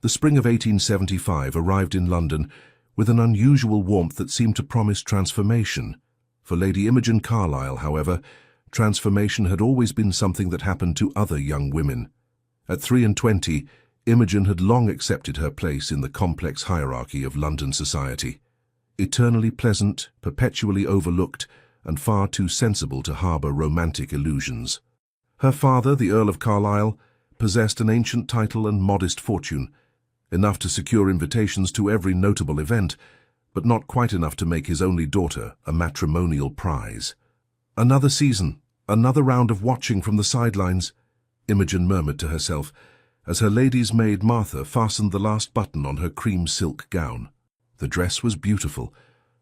The spring of 1875 arrived in London with an unusual warmth that seemed to promise transformation. For Lady Imogen Carlyle, however, transformation had always been something that happened to other young women. At 23, Imogen had long accepted her place in the complex hierarchy of London society. Eternally pleasant, perpetually overlooked, and far too sensible to harbour romantic illusions. Her father, the Earl of Carlisle, possessed an ancient title and modest fortune, enough to secure invitations to every notable event, but not quite enough to make his only daughter a matrimonial prize. Another season, another round of watching from the sidelines, Imogen murmured to herself, as her lady's maid Martha fastened the last button on her cream silk gown. The dress was beautiful.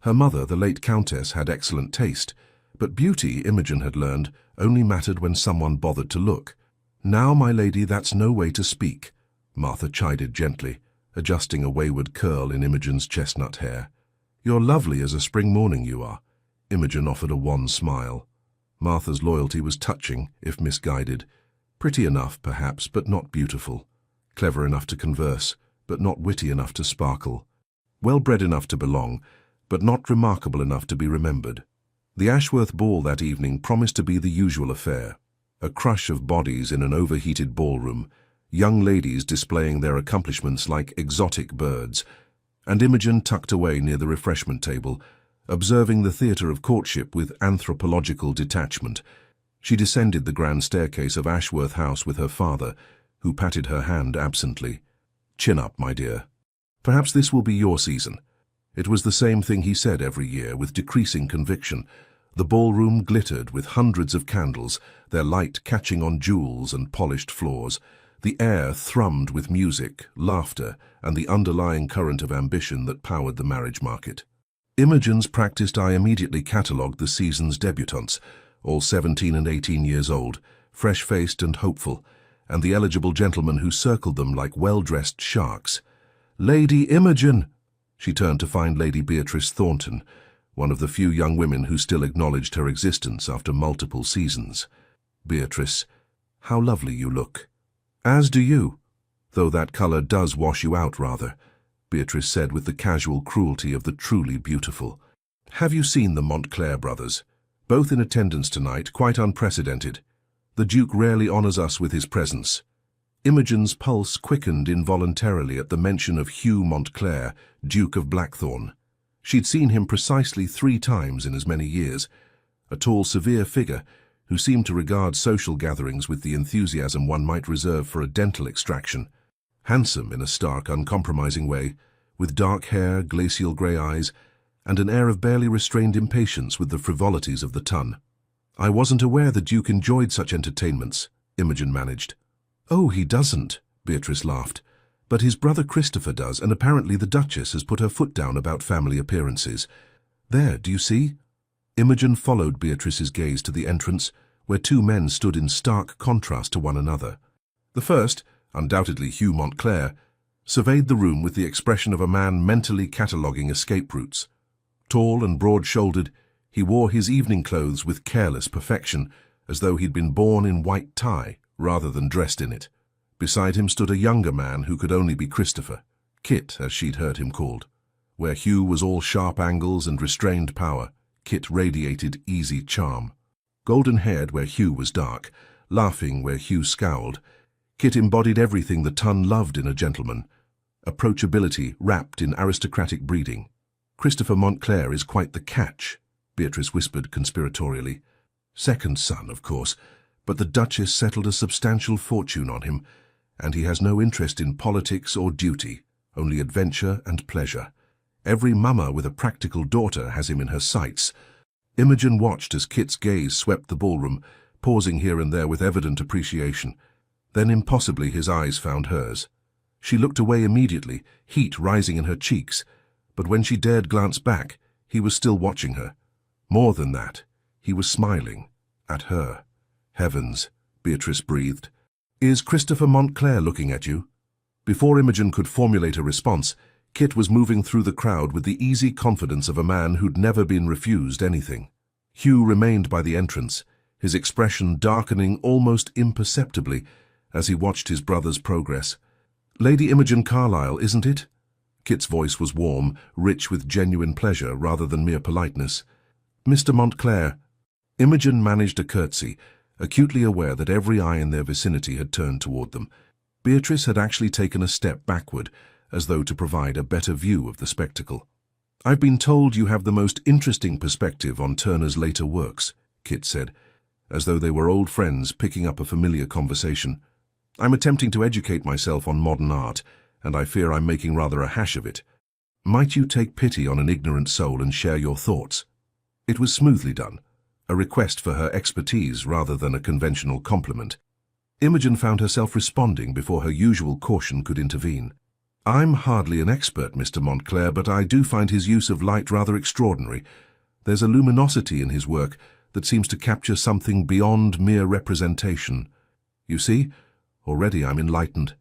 Her mother, the late Countess, had excellent taste, but beauty, Imogen had learned, only mattered when someone bothered to look. "Now, my lady, that's no way to speak," Martha chided gently, adjusting a wayward curl in Imogen's chestnut hair. "You're lovely as a spring morning, you are." Imogen offered a wan smile. Martha's loyalty was touching, if misguided. Pretty enough, perhaps, but not beautiful. Clever enough to converse, but not witty enough to sparkle. Well-bred enough to belong, but not remarkable enough to be remembered. The Ashworth ball that evening promised to be the usual affair. A crush of bodies in an overheated ballroom, young ladies displaying their accomplishments like exotic birds, and Imogen tucked away near the refreshment table, observing the theatre of courtship with anthropological detachment. She descended the grand staircase of Ashworth House with her father, who patted her hand absently. "Chin up, my dear. Perhaps this will be your season." It was the same thing he said every year, with decreasing conviction. The ballroom glittered with hundreds of candles, their light catching on jewels and polished floors. The air thrummed with music, laughter, and the underlying current of ambition that powered the marriage market. Imogen's practiced eye immediately catalogued the season's debutantes, all 17 and 18 years old, fresh-faced and hopeful, and the eligible gentlemen who circled them like well-dressed sharks. "Lady Imogen!" She turned to find Lady Beatrice Thornton, one of the few young women who still acknowledged her existence after multiple seasons. "Beatrice, how lovely you look." "As do you, though that colour does wash you out rather," Beatrice said with the casual cruelty of the truly beautiful. "Have you seen the Montclair brothers? Both in attendance tonight, quite unprecedented. The Duke rarely honours us with his presence." Imogen's pulse quickened involuntarily at the mention of Hugh Montclair, Duke of Blackthorn. She'd seen him precisely 3 times in as many years, a tall, severe figure who seemed to regard social gatherings with the enthusiasm one might reserve for a dental extraction. Handsome in a stark, uncompromising way, with dark hair, glacial grey eyes, and an air of barely restrained impatience with the frivolities of the ton. "I wasn't aware the Duke enjoyed such entertainments," Imogen managed. "Oh, he doesn't," Beatrice laughed. "But his brother Christopher does, and apparently the Duchess has put her foot down about family appearances. There, do you see?" Imogen followed Beatrice's gaze to the entrance, where 2 men stood in stark contrast to one another. The first, undoubtedly Hugh Montclair, surveyed the room with the expression of a man mentally cataloguing escape routes. Tall and broad-shouldered, he wore his evening clothes with careless perfection, as though he'd been born in white tie rather than dressed in it. Beside him stood a younger man who could only be Christopher, Kit as she'd heard him called. Where Hugh was all sharp angles and restrained power, Kit radiated easy charm. Golden-haired where Hugh was dark, laughing where Hugh scowled, Kit embodied everything the ton loved in a gentleman. Approachability wrapped in aristocratic breeding. "Christopher Montclair is quite the catch," Beatrice whispered conspiratorially. "Second son, of course, but the Duchess settled a substantial fortune on him, and he has no interest in politics or duty, only adventure and pleasure. Every mama with a practical daughter has him in her sights." Imogen watched as Kit's gaze swept the ballroom, pausing here and there with evident appreciation. Then impossibly his eyes found hers. She looked away immediately, heat rising in her cheeks, but when she dared glance back, he was still watching her. More than that, he was smiling at her. "Heavens," Beatrice breathed. "Is Christopher Montclair looking at you?" Before Imogen could formulate a response, Kit was moving through the crowd with the easy confidence of a man who'd never been refused anything. Hugh remained by the entrance, his expression darkening almost imperceptibly as he watched his brother's progress. Lady Imogen Carlyle, isn't it? Kit's voice was warm, rich with genuine pleasure rather than mere politeness. Mr. Montclair. Imogen managed a curtsy, acutely aware that every eye in their vicinity had turned toward them. Beatrice had actually taken a step backward, as though to provide a better view of the spectacle. "I've been told you have the most interesting perspective on Turner's later works," Kit said, as though they were old friends picking up a familiar conversation. "I'm attempting to educate myself on modern art, and I fear I'm making rather a hash of it. Might you take pity on an ignorant soul and share your thoughts?" It was smoothly done, a request for her expertise rather than a conventional compliment. Imogen found herself responding before her usual caution could intervene. "I'm hardly an expert, Mr. Montclair, but I do find his use of light rather extraordinary. There's a luminosity in his work that seems to capture something beyond mere representation. You see, already I'm enlightened."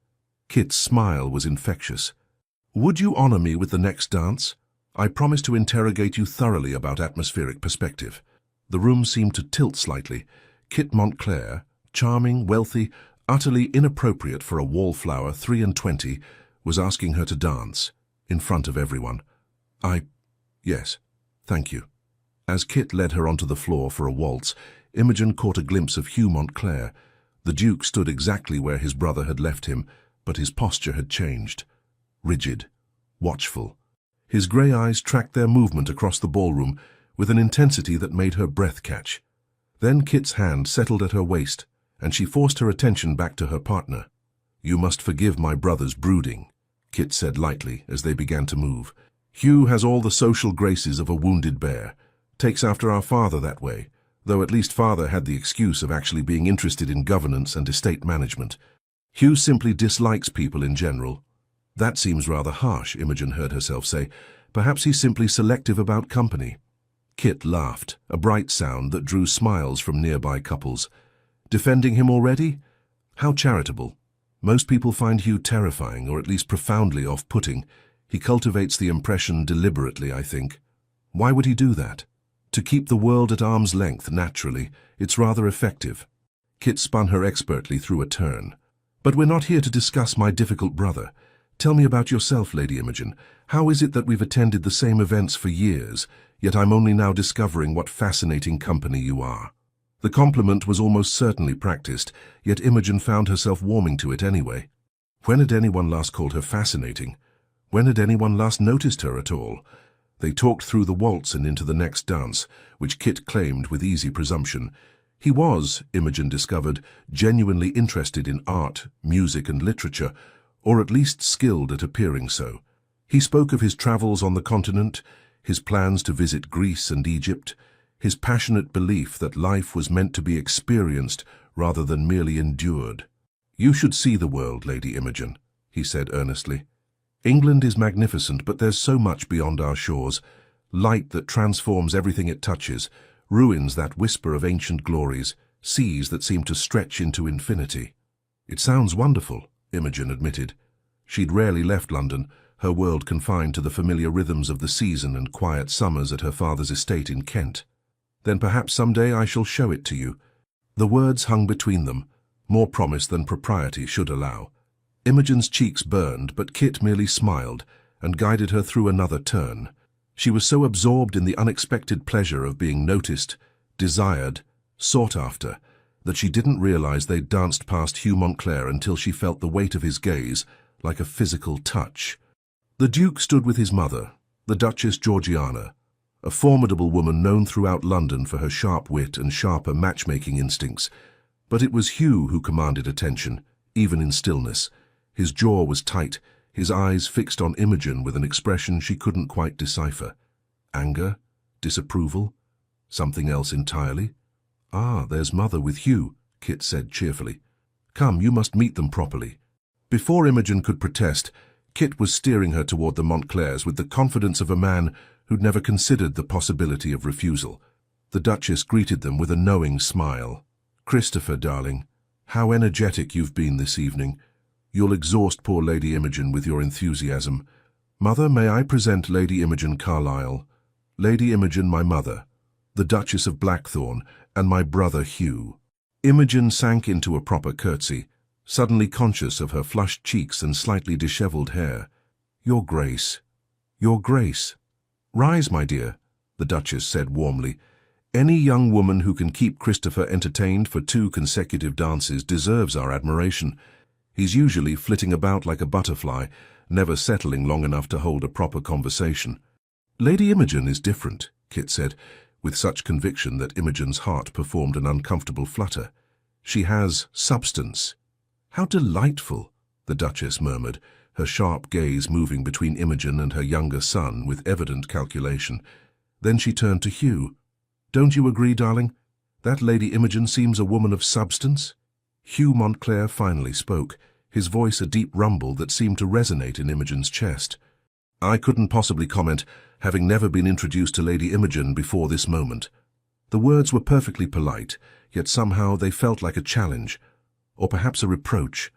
Kit's smile was infectious. "Would you honor me with the next dance? I promise to interrogate you thoroughly about atmospheric perspective." The room seemed to tilt slightly. Kit Montclair, charming, wealthy, utterly inappropriate for a wallflower 23, was asking her to dance, in front of everyone. Yes, thank you." As Kit led her onto the floor for a waltz, Imogen caught a glimpse of Hugh Montclair. The Duke stood exactly where his brother had left him, but his posture had changed. Rigid, watchful. His grey eyes tracked their movement across the ballroom with an intensity that made her breath catch. Then Kit's hand settled at her waist, and she forced her attention back to her partner. "You must forgive my brother's brooding," Kit said lightly as they began to move. "Hugh has all the social graces of a wounded bear. Takes after our father that way, though at least father had the excuse of actually being interested in governance and estate management. Hugh simply dislikes people in general." "That seems rather harsh," Imogen heard herself say. "Perhaps he's simply selective about company." Kit laughed, a bright sound that drew smiles from nearby couples. "Defending him already? How charitable. Most people find Hugh terrifying, or at least profoundly off-putting. He cultivates the impression deliberately, I think. Why would he do that? To keep the world at arm's length naturally. It's rather effective." Kit spun her expertly through a turn. "But we're not here to discuss my difficult brother. Tell me about yourself, Lady Imogen. How is it that we've attended the same events for years, yet I'm only now discovering what fascinating company you are?" The compliment was almost certainly practiced, yet Imogen found herself warming to it anyway. When had anyone last called her fascinating? When had anyone last noticed her at all? They talked through the waltz and into the next dance, which Kit claimed with easy presumption. He was, Imogen discovered, genuinely interested in art, music and literature, or at least skilled at appearing so. He spoke of his travels on the continent, his plans to visit Greece and Egypt, his passionate belief that life was meant to be experienced rather than merely endured. "You should see the world, Lady Imogen," he said earnestly. "England is magnificent, but there's so much beyond our shores. Light that transforms everything it touches, ruins that whisper of ancient glories, seas that seem to stretch into infinity." "It sounds wonderful," Imogen admitted. She'd rarely left London, her world confined to the familiar rhythms of the season and quiet summers at her father's estate in Kent. "Then perhaps someday I shall show it to you." The words hung between them, more promise than propriety should allow. Imogen's cheeks burned, but Kit merely smiled and guided her through another turn. She was so absorbed in the unexpected pleasure of being noticed, desired, sought after, that she didn't realize they'd danced past Hugh Montclair until she felt the weight of his gaze, like a physical touch. The Duke stood with his mother, the Duchess Georgiana, a formidable woman known throughout London for her sharp wit and sharper matchmaking instincts. But it was Hugh who commanded attention, even in stillness. His jaw was tight, his eyes fixed on Imogen with an expression she couldn't quite decipher. Anger? Disapproval? Something else entirely? "Ah, there's Mother with Hugh," Kit said cheerfully. "Come, you must meet them properly." Before Imogen could protest, Kit was steering her toward the Montclairs with the confidence of a man who'd never considered the possibility of refusal. The Duchess greeted them with a knowing smile. "Christopher, darling, how energetic you've been this evening. You'll exhaust poor Lady Imogen with your enthusiasm. Mother, may I present Lady Imogen Carlyle? Lady Imogen, my mother, the Duchess of Blackthorn, and my brother Hugh." Imogen sank into a proper curtsy, suddenly conscious of her flushed cheeks and slightly dishevelled hair. "Your Grace, Your Grace." "Rise, my dear," the Duchess said warmly. "Any young woman who can keep Christopher entertained for 2 consecutive dances deserves our admiration. He's usually flitting about like a butterfly, never settling long enough to hold a proper conversation." "Lady Imogen is different," Kit said, with such conviction that Imogen's heart performed an uncomfortable flutter. "She has substance." "How delightful," the Duchess murmured, her sharp gaze moving between Imogen and her younger son with evident calculation. Then she turned to Hugh. "Don't you agree, darling? That Lady Imogen seems a woman of substance?" Hugh Montclair finally spoke, his voice a deep rumble that seemed to resonate in Imogen's chest. "I couldn't possibly comment, having never been introduced to Lady Imogen before this moment." The words were perfectly polite, yet somehow they felt like a challenge, or perhaps a reproach.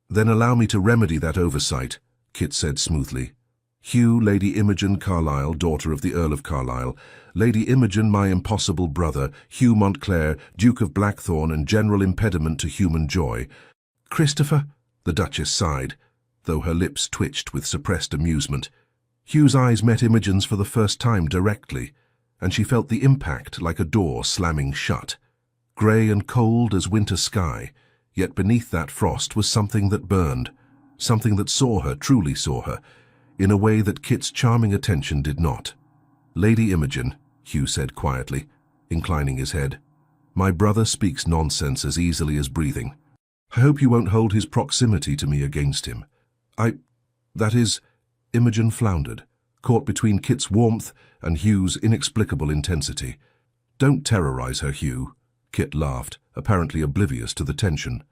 "Then allow me to remedy that oversight," Kit said smoothly. "Hugh, Lady Imogen Carlisle, daughter of the Earl of Carlisle. Lady Imogen, my impossible brother, Hugh Montclair, Duke of Blackthorn and general impediment to human joy." "Christopher?" the Duchess sighed, though her lips twitched with suppressed amusement. Hugh's eyes met Imogen's for the first time directly, and she felt the impact like a door slamming shut. Grey and cold as winter sky, yet beneath that frost was something that burned, something that saw her, truly saw her, in a way that Kit's charming attention did not. "Lady Imogen," Hugh said quietly, inclining his head, "my brother speaks nonsense as easily as breathing. I hope you won't hold his proximity to me against him. That is," Imogen floundered, caught between Kit's warmth and Hugh's inexplicable intensity. "Don't terrorize her, Hugh," Kit laughed, apparently oblivious to the tension.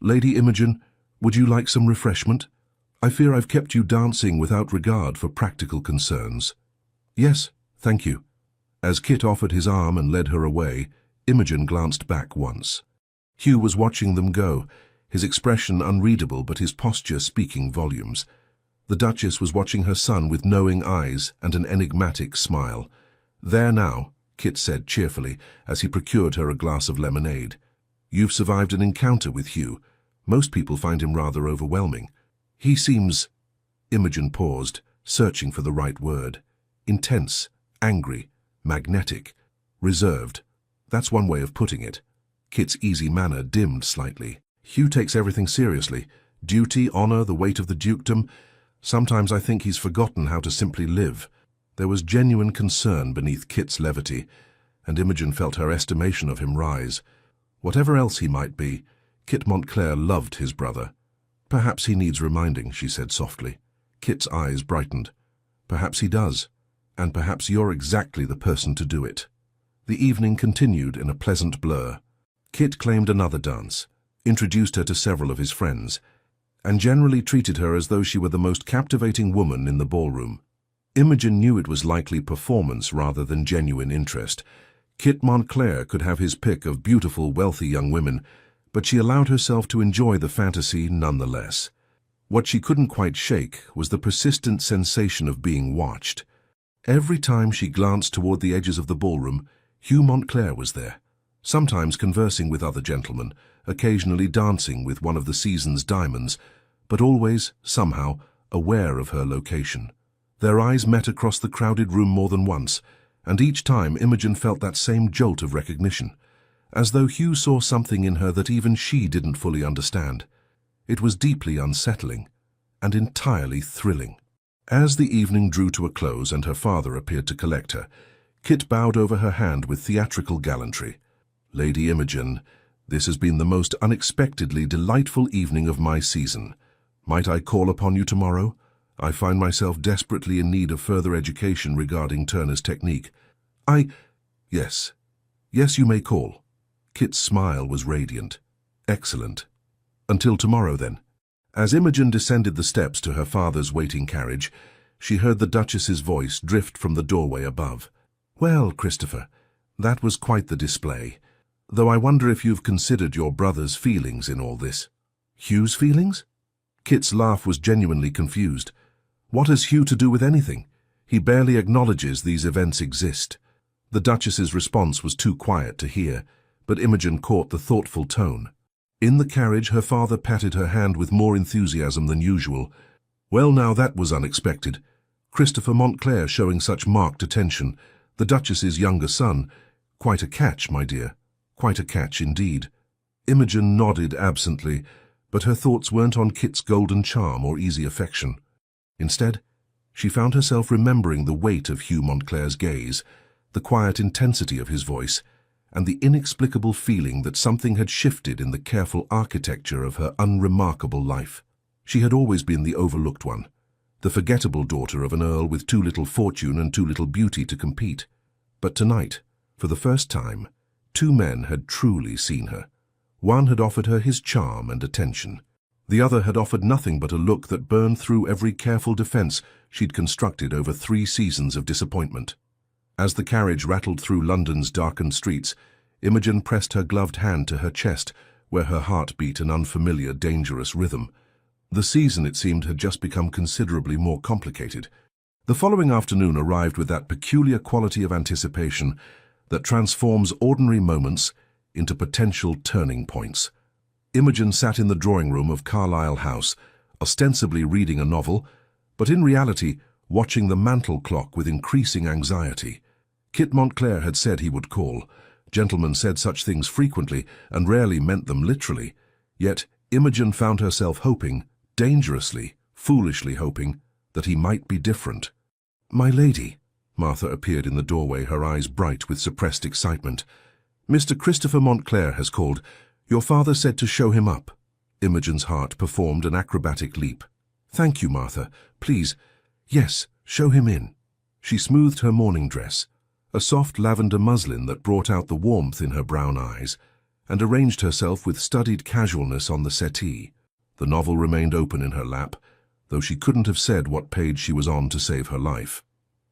"Lady Imogen, would you like some refreshment? I fear I've kept you dancing without regard for practical concerns." "Yes, thank you." As Kit offered his arm and led her away, Imogen glanced back once. Hugh was watching them go, his expression unreadable but his posture speaking volumes. The Duchess was watching her son with knowing eyes and an enigmatic smile. "There now," Kit said cheerfully as he procured her a glass of lemonade. "You've survived an encounter with Hugh. Most people find him rather overwhelming. He seems—" Imogen paused, searching for the right word. "Intense, angry, magnetic, reserved. That's one way of putting it." Kit's easy manner dimmed slightly. "Hugh takes everything seriously. Duty, honor, the weight of the dukedom. Sometimes I think he's forgotten how to simply live." There was genuine concern beneath Kit's levity, and Imogen felt her estimation of him rise. Whatever else he might be, Kit Montclair loved his brother. "Perhaps he needs reminding," she said softly. Kit's eyes brightened. "Perhaps he does, and perhaps you're exactly the person to do it." The evening continued in a pleasant blur. Kit claimed another dance, introduced her to several of his friends, and generally treated her as though she were the most captivating woman in the ballroom. Imogen knew it was likely performance rather than genuine interest. Kit Montclair could have his pick of beautiful, wealthy young women, but she allowed herself to enjoy the fantasy nonetheless. What she couldn't quite shake was the persistent sensation of being watched. Every time she glanced toward the edges of the ballroom, Hugh Montclair was there, sometimes conversing with other gentlemen, occasionally dancing with one of the season's diamonds, but always, somehow, aware of her location. Their eyes met across the crowded room more than once, and each time Imogen felt that same jolt of recognition, as though Hugh saw something in her that even she didn't fully understand. It was deeply unsettling, and entirely thrilling. As the evening drew to a close and her father appeared to collect her, Kit bowed over her hand with theatrical gallantry. "Lady Imogen, this has been the most unexpectedly delightful evening of my season. Might I call upon you tomorrow? I find myself desperately in need of further education regarding Turner's technique." Yes. Yes, you may call." Kit's smile was radiant. "Excellent. Until tomorrow, then." As Imogen descended the steps to her father's waiting carriage, she heard the Duchess's voice drift from the doorway above. "Well, Christopher, that was quite the display. Though I wonder if you've considered your brother's feelings in all this." "Hugh's feelings?" Kit's laugh was genuinely confused. "What has Hugh to do with anything? He barely acknowledges these events exist." The Duchess's response was too quiet to hear, but Imogen caught the thoughtful tone. In the carriage, her father patted her hand with more enthusiasm than usual. Well, now that was unexpected. Christopher Montclair showing such marked attention. The Duchess's younger son. Quite a catch, my dear. Quite a catch indeed. Imogen nodded absently, but her thoughts weren't on Kit's golden charm or easy affection. Instead, she found herself remembering the weight of Hugh Montclair's gaze, the quiet intensity of his voice, and the inexplicable feeling that something had shifted in the careful architecture of her unremarkable life. She had always been the overlooked one, the forgettable daughter of an earl with too little fortune and too little beauty to compete. But tonight, for the first time, two men had truly seen her. One had offered her his charm and attention. The other had offered nothing but a look that burned through every careful defense she'd constructed over 3 seasons of disappointment. As the carriage rattled through London's darkened streets, Imogen pressed her gloved hand to her chest, where her heart beat an unfamiliar, dangerous rhythm. The season, it seemed, had just become considerably more complicated. The following afternoon arrived with that peculiar quality of anticipation that transforms ordinary moments into potential turning points. Imogen sat in the drawing-room of Carlisle House, ostensibly reading a novel, but in reality watching the mantel clock with increasing anxiety. Kit Montclair had said he would call. Gentlemen said such things frequently and rarely meant them literally. Yet Imogen found herself hoping, dangerously, foolishly hoping, that he might be different. "My lady," Martha appeared in the doorway, her eyes bright with suppressed excitement. "Mr. Christopher Montclair has called. Your father said to show him up." Imogen's heart performed an acrobatic leap. "Thank you, Martha. Please, yes, show him in." She smoothed her morning dress, a soft lavender muslin that brought out the warmth in her brown eyes, and arranged herself with studied casualness on the settee. The novel remained open in her lap, though she couldn't have said what page she was on to save her life.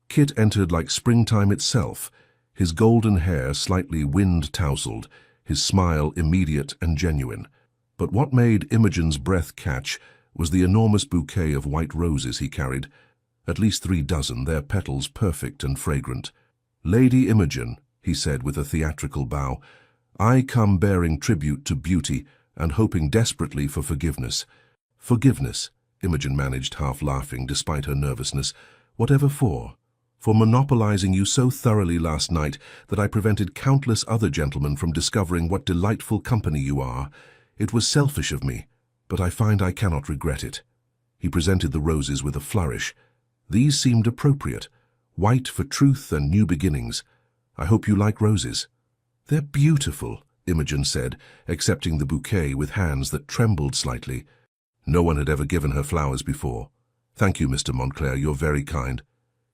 Kit entered like springtime itself, his golden hair slightly wind-tousled, his smile immediate and genuine. But what made Imogen's breath catch was the enormous bouquet of white roses he carried, at least 3 dozen, their petals perfect and fragrant. "Lady Imogen," he said with a theatrical bow, "I come bearing tribute to beauty and hoping desperately for forgiveness." "Forgiveness," Imogen managed, half laughing despite her nervousness. "Whatever for? For monopolizing you so thoroughly last night that I prevented countless other gentlemen from discovering what delightful company you are. It was selfish of me, but I find I cannot regret it." He presented the roses with a flourish. "These seemed appropriate, white for truth and new beginnings. I hope you like roses." "They're beautiful," Imogen said, accepting the bouquet with hands that trembled slightly. No one had ever given her flowers before. "Thank you, Mr. Montclair, you're very kind.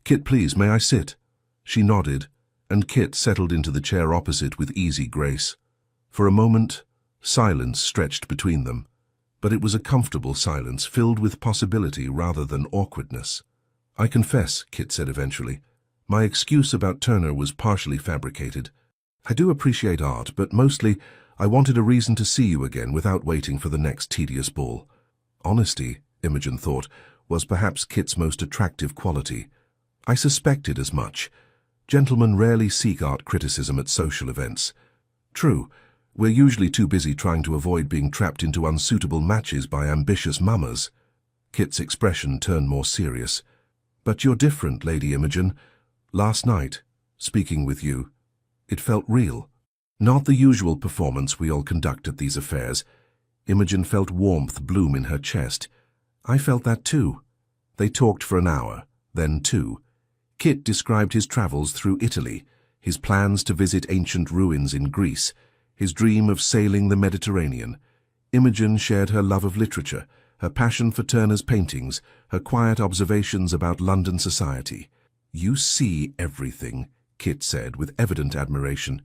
Kit, please, may I sit?" She nodded, and Kit settled into the chair opposite with easy grace. For a moment, silence stretched between them, but it was a comfortable silence filled with possibility rather than awkwardness. "I confess," Kit said eventually, "my excuse about Turner was partially fabricated. I do appreciate art, but mostly I wanted a reason to see you again without waiting for the next tedious ball." Honesty, Imogen thought, was perhaps Kit's most attractive quality. "I suspected as much. Gentlemen rarely seek art criticism at social events. True, we're usually too busy trying to avoid being trapped into unsuitable matches by ambitious mamas." Kit's expression turned more serious. "But you're different, Lady Imogen. Last night, speaking with you, it felt real. Not the usual performance we all conduct at these affairs." Imogen felt warmth bloom in her chest. "I felt that too." They talked for an hour, then 2. Kit described his travels through Italy, his plans to visit ancient ruins in Greece, his dream of sailing the Mediterranean. Imogen shared her love of literature, her passion for Turner's paintings, her quiet observations about London society. "You see everything," Kit said with evident admiration.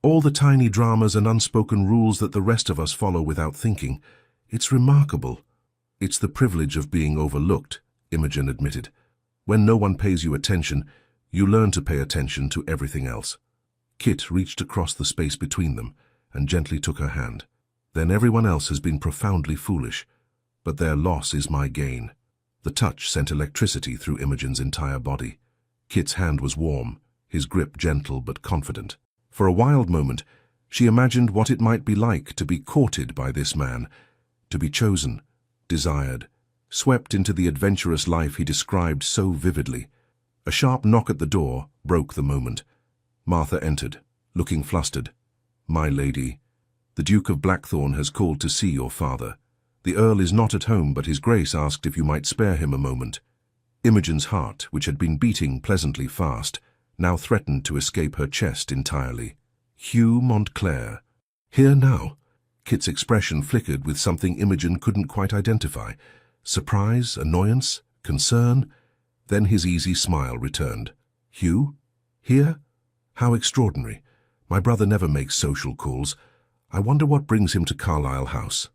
"All the tiny dramas and unspoken rules that the rest of us follow without thinking. It's remarkable." "It's the privilege of being overlooked," Imogen admitted. "When no one pays you attention, you learn to pay attention to everything else." Kit reached across the space between them and gently took her hand. "Then everyone else has been profoundly foolish, but their loss is my gain." The touch sent electricity through Imogen's entire body. Kit's hand was warm, his grip gentle but confident. For a wild moment, She imagined what it might be like to be courted by this man, to be chosen, desired, swept into the adventurous life he described so vividly. A sharp knock at the door broke the moment. Martha entered, looking flustered. "My lady, the Duke of Blackthorn has called to see your father. The Earl is not at home, but his Grace asked if you might spare him a moment." Imogen's heart, which had been beating pleasantly fast, now threatened to escape her chest entirely. Hugh Montclair. Here now? Kit's expression flickered with something Imogen couldn't quite identify. Surprise, annoyance, concern. Then his easy smile returned. "Hugh? Here? How extraordinary. My brother never makes social calls. I wonder what brings him to Carlisle House."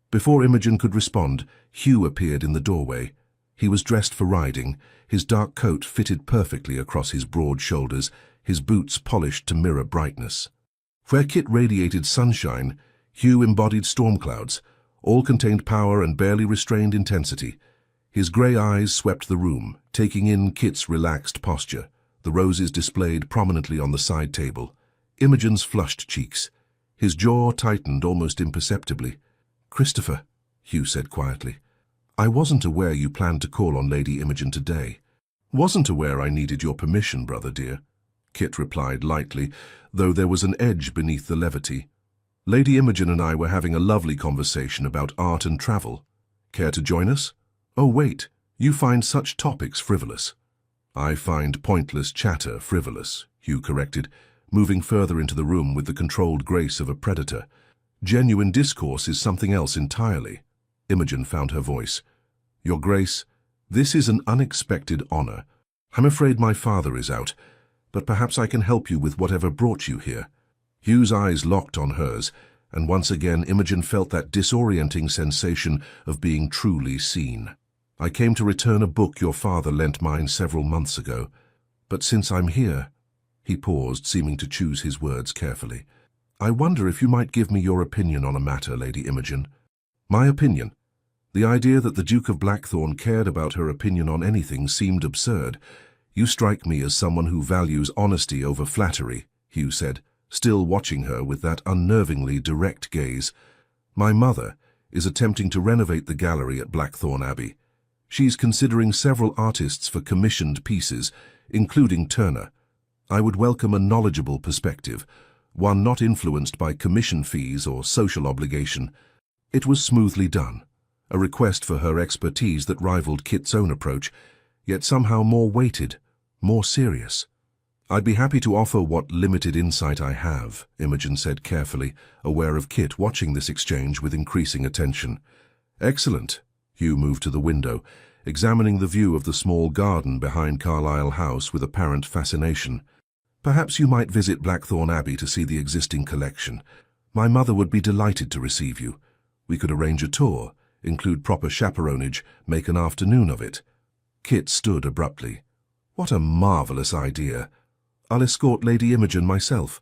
Before Imogen could respond, Hugh appeared in the doorway. He was dressed for riding, his dark coat fitted perfectly across his broad shoulders, his boots polished to mirror brightness. Where Kit radiated sunshine, Hugh embodied storm clouds. All contained power and barely restrained intensity. His grey eyes swept the room, taking in Kit's relaxed posture, the roses displayed prominently on the side table, Imogen's flushed cheeks. His jaw tightened almost imperceptibly. "Christopher," Hugh said quietly, "I wasn't aware you planned to call on Lady Imogen today." "Wasn't aware I needed your permission, brother dear," Kit replied lightly, though there was an edge beneath the levity. "Lady Imogen and I were having a lovely conversation about art and travel. Care to join us?" "Oh, wait, you find such topics frivolous." "I find pointless chatter frivolous," Hugh corrected, moving further into the room with the controlled grace of a predator. "Genuine discourse is something else entirely." Imogen found her voice. "Your Grace, this is an unexpected honor. I'm afraid my father is out, but perhaps I can help you with whatever brought you here." Hugh's eyes locked on hers, and once again Imogen felt that disorienting sensation of being truly seen. "I came to return a book your father lent mine several months ago, but since I'm here—" He paused, seeming to choose his words carefully. "I wonder if you might give me your opinion on a matter, Lady Imogen." "My opinion?" The idea that the Duke of Blackthorn cared about her opinion on anything seemed absurd. "You strike me as someone who values honesty over flattery," Hugh said, still watching her with that unnervingly direct gaze. "My mother is attempting to renovate the gallery at Blackthorn Abbey. She's considering several artists for commissioned pieces, including Turner. I would welcome a knowledgeable perspective, one not influenced by commission fees or social obligation." It was smoothly done, a request for her expertise that rivaled Kit's own approach, yet somehow more weighted, more serious. "I'd be happy to offer what limited insight I have," Imogen said carefully, aware of Kit watching this exchange with increasing attention. "Excellent." Hugh moved to the window, examining the view of the small garden behind Carlisle House with apparent fascination. "Perhaps you might visit Blackthorn Abbey to see the existing collection. My mother would be delighted to receive you. We could arrange a tour, include proper chaperonage, make an afternoon of it." Kit stood abruptly. "What a marvelous idea! I'll escort Lady Imogen myself.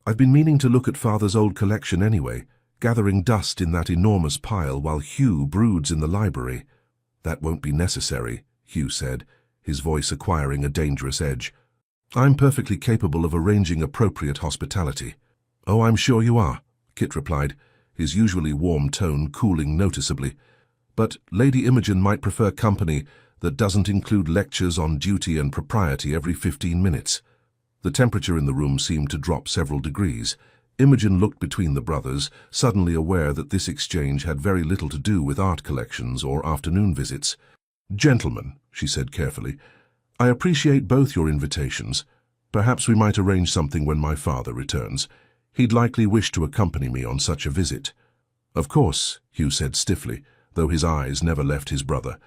I've been meaning to look at Father's old collection anyway, gathering dust in that enormous pile while Hugh broods in the library." "That won't be necessary," Hugh said, his voice acquiring a dangerous edge. "I'm perfectly capable of arranging appropriate hospitality." "Oh, I'm sure you are," Kit replied, his usually warm tone cooling noticeably. "But Lady Imogen might prefer company that doesn't include lectures on duty and propriety every 15 minutes. The temperature in the room seemed to drop several degrees. Imogen looked between the brothers, suddenly aware that this exchange had very little to do with art collections or afternoon visits. "Gentlemen," she said carefully, "I appreciate both your invitations. Perhaps we might arrange something when my father returns. He'd likely wish to accompany me on such a visit." "Of course," Hugh said stiffly, though his eyes never left his brother.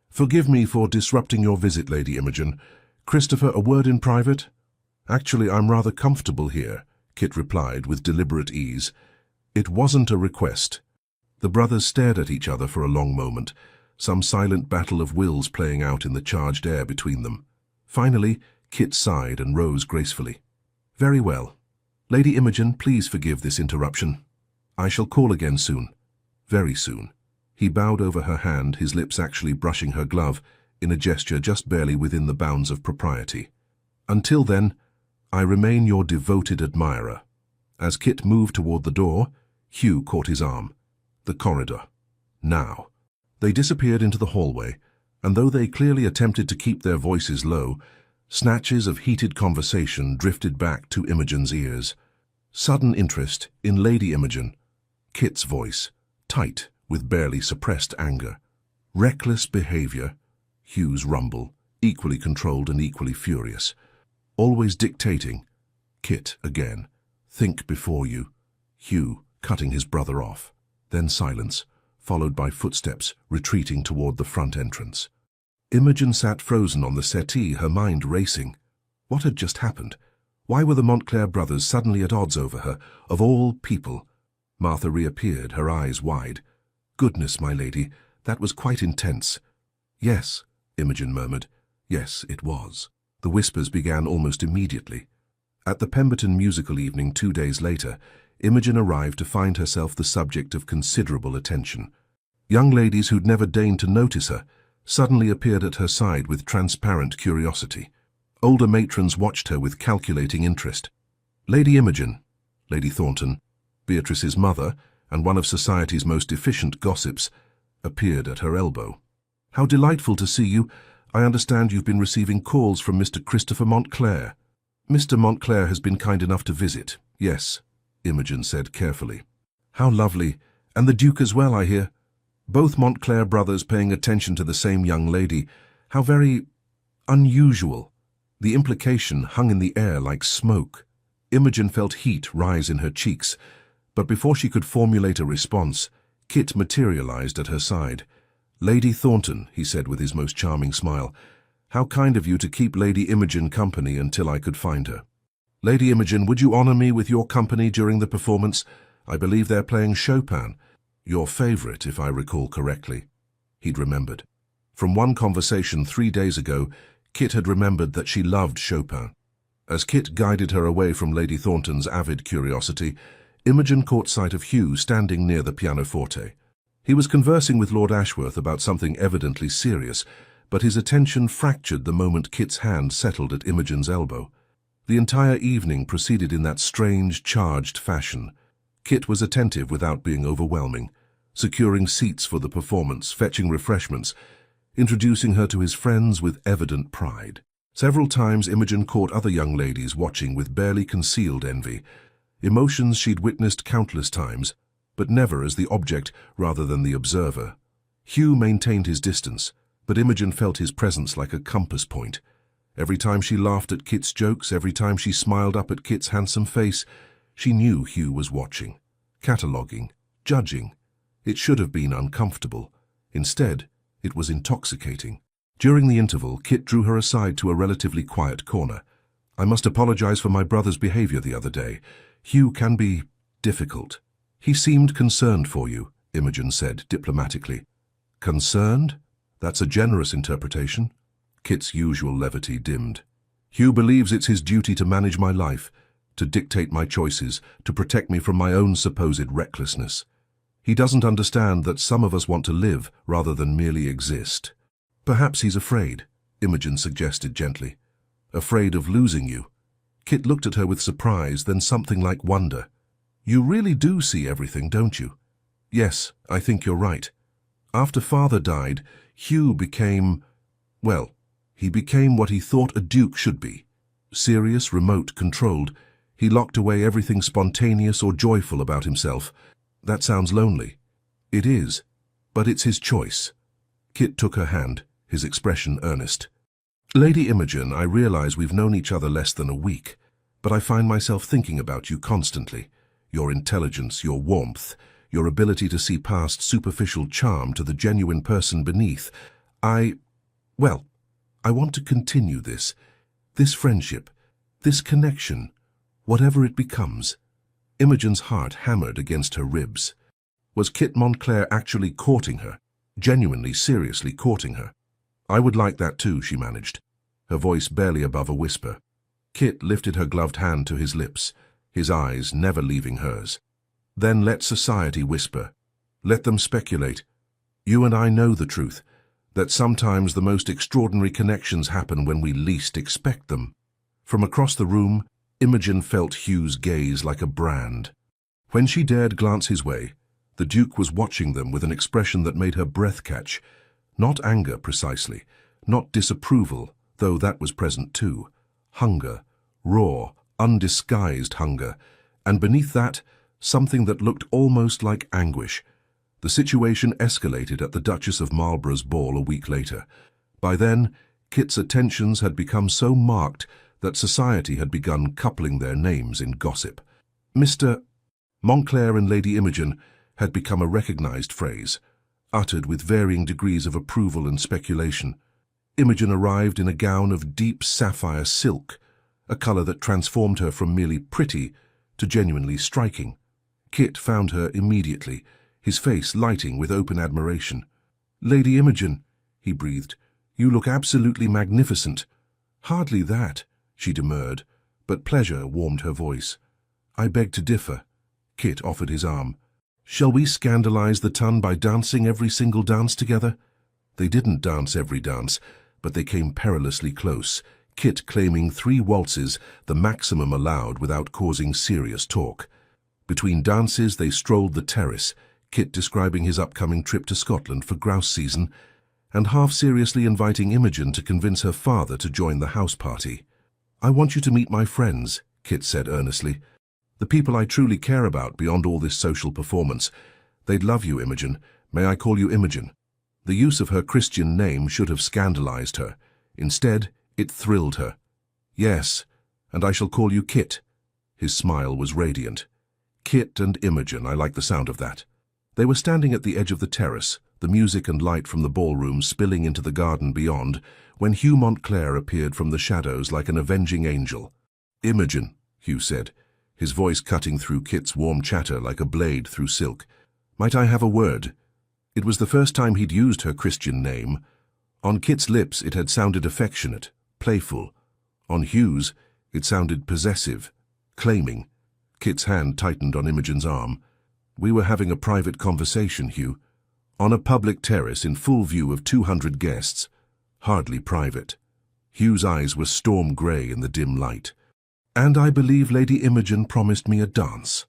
"Forgive me for disrupting your visit, Lady Imogen. Christopher, a word in private?" "Actually, I'm rather comfortable here," Kit replied with deliberate ease. "It wasn't a request." The brothers stared at each other for a long moment, some silent battle of wills playing out in the charged air between them. Finally, Kit sighed and rose gracefully. "Very well. Lady Imogen, please forgive this interruption. I shall call again soon. Very soon." He bowed over her hand, his lips actually brushing her glove, in a gesture just barely within the bounds of propriety. "Until then, I remain your devoted admirer." As Kit moved toward the door, Hugh caught his arm. The corridor. Now. They disappeared into the hallway, and though they clearly attempted to keep their voices low, snatches of heated conversation drifted back to Imogen's ears. Sudden interest in Lady Imogen. Kit's voice, tight with barely suppressed anger. Reckless behavior. Hugh's rumble, equally controlled and equally furious. Always dictating. Kit again. Think before you. Hugh cutting his brother off. Then silence, followed by footsteps retreating toward the front entrance. Imogen sat frozen on the settee, her mind racing. What had just happened? Why were the Montclair brothers suddenly at odds over her, of all people? Martha reappeared, her eyes wide. Goodness, my lady, that was quite intense. Yes, Imogen murmured. Yes, it was. The whispers began almost immediately. At the Pemberton musical evening 2 days later, Imogen arrived to find herself the subject of considerable attention. Young ladies who'd never deigned to notice her suddenly appeared at her side with transparent curiosity. Older matrons watched her with calculating interest. Lady Imogen, Lady Thornton, Beatrice's mother, and one of society's most efficient gossips, appeared at her elbow. How delightful to see you. I understand you've been receiving calls from Mr. Christopher Montclair. Mr. Montclair has been kind enough to visit. Yes, Imogen said carefully. How lovely. And the Duke as well, I hear. Both Montclair brothers paying attention to the same young lady. How very unusual. The implication hung in the air like smoke. Imogen felt heat rise in her cheeks, but before she could formulate a response, Kit materialized at her side. Lady Thornton, he said with his most charming smile, how kind of you to keep Lady Imogen company until I could find her. Lady Imogen, would you honor me with your company during the performance? I believe they're playing Chopin. Your favorite, if I recall correctly. He'd remembered. From one conversation 3 days ago, Kit had remembered that she loved Chopin. As Kit guided her away from Lady Thornton's avid curiosity, Imogen caught sight of Hugh standing near the pianoforte. He was conversing with Lord Ashworth about something evidently serious, but his attention fractured the moment Kit's hand settled at Imogen's elbow. The entire evening proceeded in that strange, charged fashion. Kit was attentive without being overwhelming, securing seats for the performance, fetching refreshments, introducing her to his friends with evident pride. Several times Imogen caught other young ladies watching with barely concealed envy, emotions she'd witnessed countless times, but never as the object rather than the observer. Hugh maintained his distance, but Imogen felt his presence like a compass point. Every time she laughed at Kit's jokes, every time she smiled up at Kit's handsome face, she knew Hugh was watching, cataloguing, judging. It should have been uncomfortable. Instead, it was intoxicating. During the interval, Kit drew her aside to a relatively quiet corner. I must apologize for my brother's behavior the other day. Hugh can be difficult. He seemed concerned for you, Imogen said diplomatically. Concerned? That's a generous interpretation. Kit's usual levity dimmed. Hugh believes it's his duty to manage my life, to dictate my choices, to protect me from my own supposed recklessness. He doesn't understand that some of us want to live rather than merely exist. Perhaps he's afraid, Imogen suggested gently. Afraid of losing you. Kit looked at her with surprise, then something like wonder. You really do see everything, don't you? Yes, I think you're right. After Father died, Hugh became, well, he became what he thought a duke should be. Serious, remote, controlled. He locked away everything spontaneous or joyful about himself. That sounds lonely. It is, but it's his choice. Kit took her hand, his expression earnest. Lady Imogen, I realize we've known each other less than a week, but I find myself thinking about you constantly. Your intelligence, your warmth, your ability to see past superficial charm to the genuine person beneath. I want to continue this friendship, this connection, whatever it becomes. Imogen's heart hammered against her ribs. Was Kit Montclair actually courting her, genuinely, seriously courting her? I would like that too, she managed, her voice barely above a whisper. Kit lifted her gloved hand to his lips, his eyes never leaving hers. Then let society whisper. Let them speculate. You and I know the truth, that sometimes the most extraordinary connections happen when we least expect them. From across the room, Imogen felt Hugh's gaze like a brand. When she dared glance his way, the Duke was watching them with an expression that made her breath catch. Not anger, precisely. Not disapproval, though that was present too. Hunger. Raw, undisguised hunger. And beneath that, something that looked almost like anguish. The situation escalated at the Duchess of Marlborough's ball a week later. By then, Kit's attentions had become so marked that society had begun coupling their names in gossip. Mr. Montclair and Lady Imogen had become a recognized phrase, uttered with varying degrees of approval and speculation. Imogen arrived in a gown of deep sapphire silk, a color that transformed her from merely pretty to genuinely striking. Kit found her immediately, his face lighting with open admiration. "Lady Imogen," he breathed, "you look absolutely magnificent." "Hardly that," she demurred, but pleasure warmed her voice. "I beg to differ." Kit offered his arm. "Shall we scandalize the ton by dancing every single dance together?" They didn't dance every dance, but they came perilously close, Kit claiming 3 waltzes, the maximum allowed without causing serious talk. Between dances they strolled the terrace, Kit describing his upcoming trip to Scotland for grouse season, and half-seriously inviting Imogen to convince her father to join the house party. "I want you to meet my friends," Kit said earnestly. "The people I truly care about beyond all this social performance. They'd love you, Imogen. May I call you Imogen?" The use of her Christian name should have scandalized her. Instead, it thrilled her. "Yes, and I shall call you Kit." His smile was radiant. "Kit and Imogen, I like the sound of that." They were standing at the edge of the terrace, the music and light from the ballroom spilling into the garden beyond, when Hugh Montclair appeared from the shadows like an avenging angel. "Imogen," Hugh said, his voice cutting through Kit's warm chatter like a blade through silk. "Might I have a word?" It was the first time he'd used her Christian name. On Kit's lips it had sounded affectionate, playful. On Hugh's it sounded possessive, claiming. Kit's hand tightened on Imogen's arm. "We were having a private conversation, Hugh. On a public terrace in full view of 200 guests. Hardly private." Hugh's eyes were storm grey in the dim light. "And I believe Lady Imogen promised me a dance."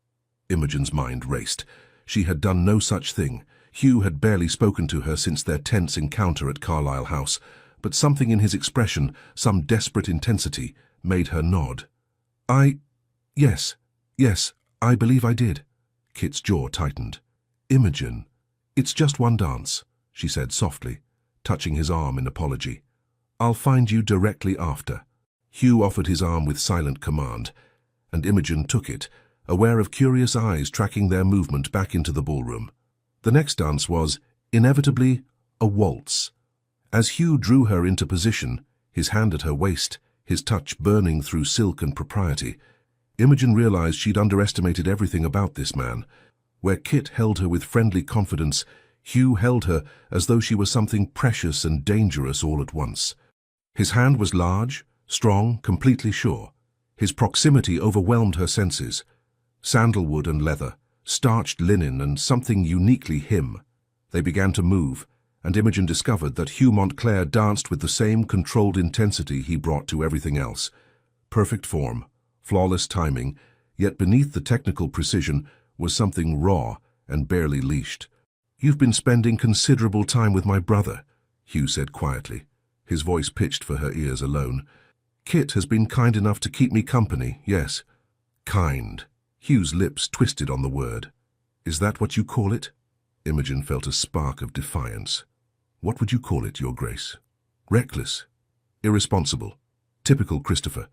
Imogen's mind raced. She had done no such thing. Hugh had barely spoken to her since their tense encounter at Carlisle House, but something in his expression, some desperate intensity, made her nod. Yes, I believe I did." Kit's jaw tightened. "Imogen, it's just one dance," she said softly, touching his arm in apology. "I'll find you directly after." Hugh offered his arm with silent command, and Imogen took it, aware of curious eyes tracking their movement back into the ballroom. The next dance was, inevitably, a waltz. As Hugh drew her into position, his hand at her waist, his touch burning through silk and propriety, Imogen realized she'd underestimated everything about this man. Where Kit held her with friendly confidence, Hugh held her as though she was something precious and dangerous all at once. His hand was large, strong, completely sure. His proximity overwhelmed her senses. Sandalwood and leather, starched linen and something uniquely him. They began to move, and Imogen discovered that Hugh Montclair danced with the same controlled intensity he brought to everything else. Perfect form, flawless timing, yet beneath the technical precision was something raw and barely leashed. "You've been spending considerable time with my brother," Hugh said quietly, his voice pitched for her ears alone. "Kit has been kind enough to keep me company, yes." "Kind." Hugh's lips twisted on the word. "Is that what you call it?" Imogen felt a spark of defiance. "What would you call it, Your Grace?" "Reckless. Irresponsible. Typical Christopher.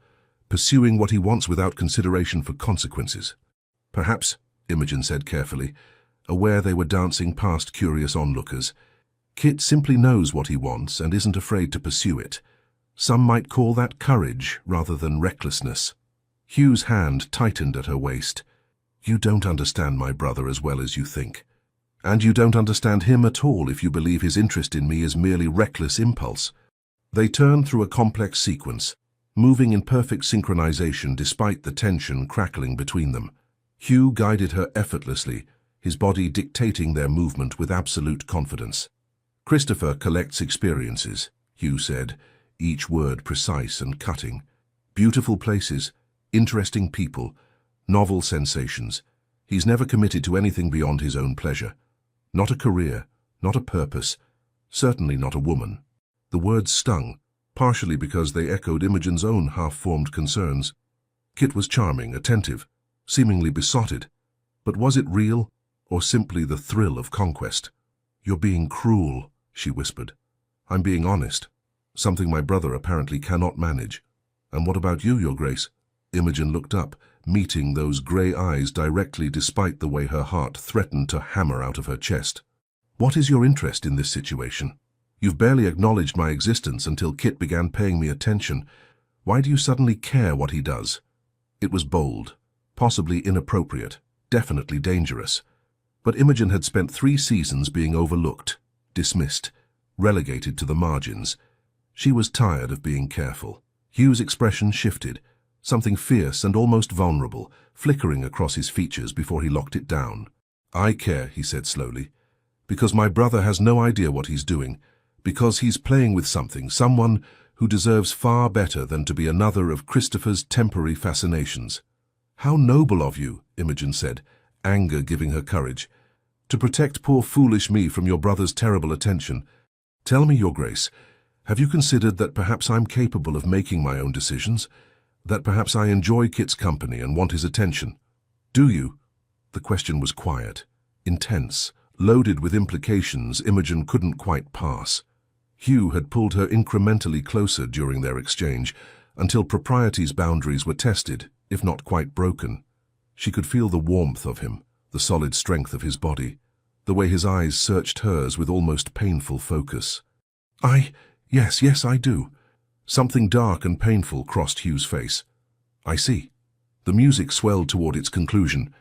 Pursuing what he wants without consideration for consequences." "Perhaps," Imogen said carefully, aware they were dancing past curious onlookers. "Kit simply knows what he wants and isn't afraid to pursue it. Some might call that courage rather than recklessness." Hugh's hand tightened at her waist. "You don't understand my brother as well as you think. And you don't understand him at all if you believe his interest in me is merely reckless impulse." They turned through a complex sequence, moving in perfect synchronization despite the tension crackling between them. Hugh guided her effortlessly, his body dictating their movement with absolute confidence. "Christopher collects experiences," Hugh said, each word precise and cutting. "Beautiful places, interesting people, novel sensations. He's never committed to anything beyond his own pleasure. Not a career, not a purpose, certainly not a woman. The words stung, partially because they echoed Imogen's own half-formed concerns. Kit was charming, attentive, seemingly besotted. But was it real, or simply the thrill of conquest? "You're being cruel," she whispered. "I'm being honest. Something my brother apparently cannot manage." "And what about you, Your Grace?" Imogen looked up, meeting those grey eyes directly despite the way her heart threatened to hammer out of her chest. "What is your interest in this situation? You've barely acknowledged my existence until Kit began paying me attention. Why do you suddenly care what he does?" It was bold, possibly inappropriate, definitely dangerous. But Imogen had spent 3 seasons being overlooked, dismissed, relegated to the margins. She was tired of being careful. Hugh's expression shifted, something fierce and almost vulnerable, flickering across his features before he locked it down. "I care," he said slowly, "because my brother has no idea what he's doing, because he's playing with someone who deserves far better than to be another of Christopher's temporary fascinations." "How noble of you," Imogen said, anger giving her courage, "to protect poor foolish me from your brother's terrible attention. Tell me, Your Grace, have you considered that perhaps I'm capable of making my own decisions? That perhaps I enjoy Kit's company and want his attention? Do you?" The question was quiet, intense, loaded with implications Imogen couldn't quite pass. Hugh had pulled her incrementally closer during their exchange, until propriety's boundaries were tested, if not quite broken. She could feel the warmth of him, the solid strength of his body, the way his eyes searched hers with almost painful focus. Yes, I do." Something dark and painful crossed Hugh's face. "I see." The music swelled toward its conclusion,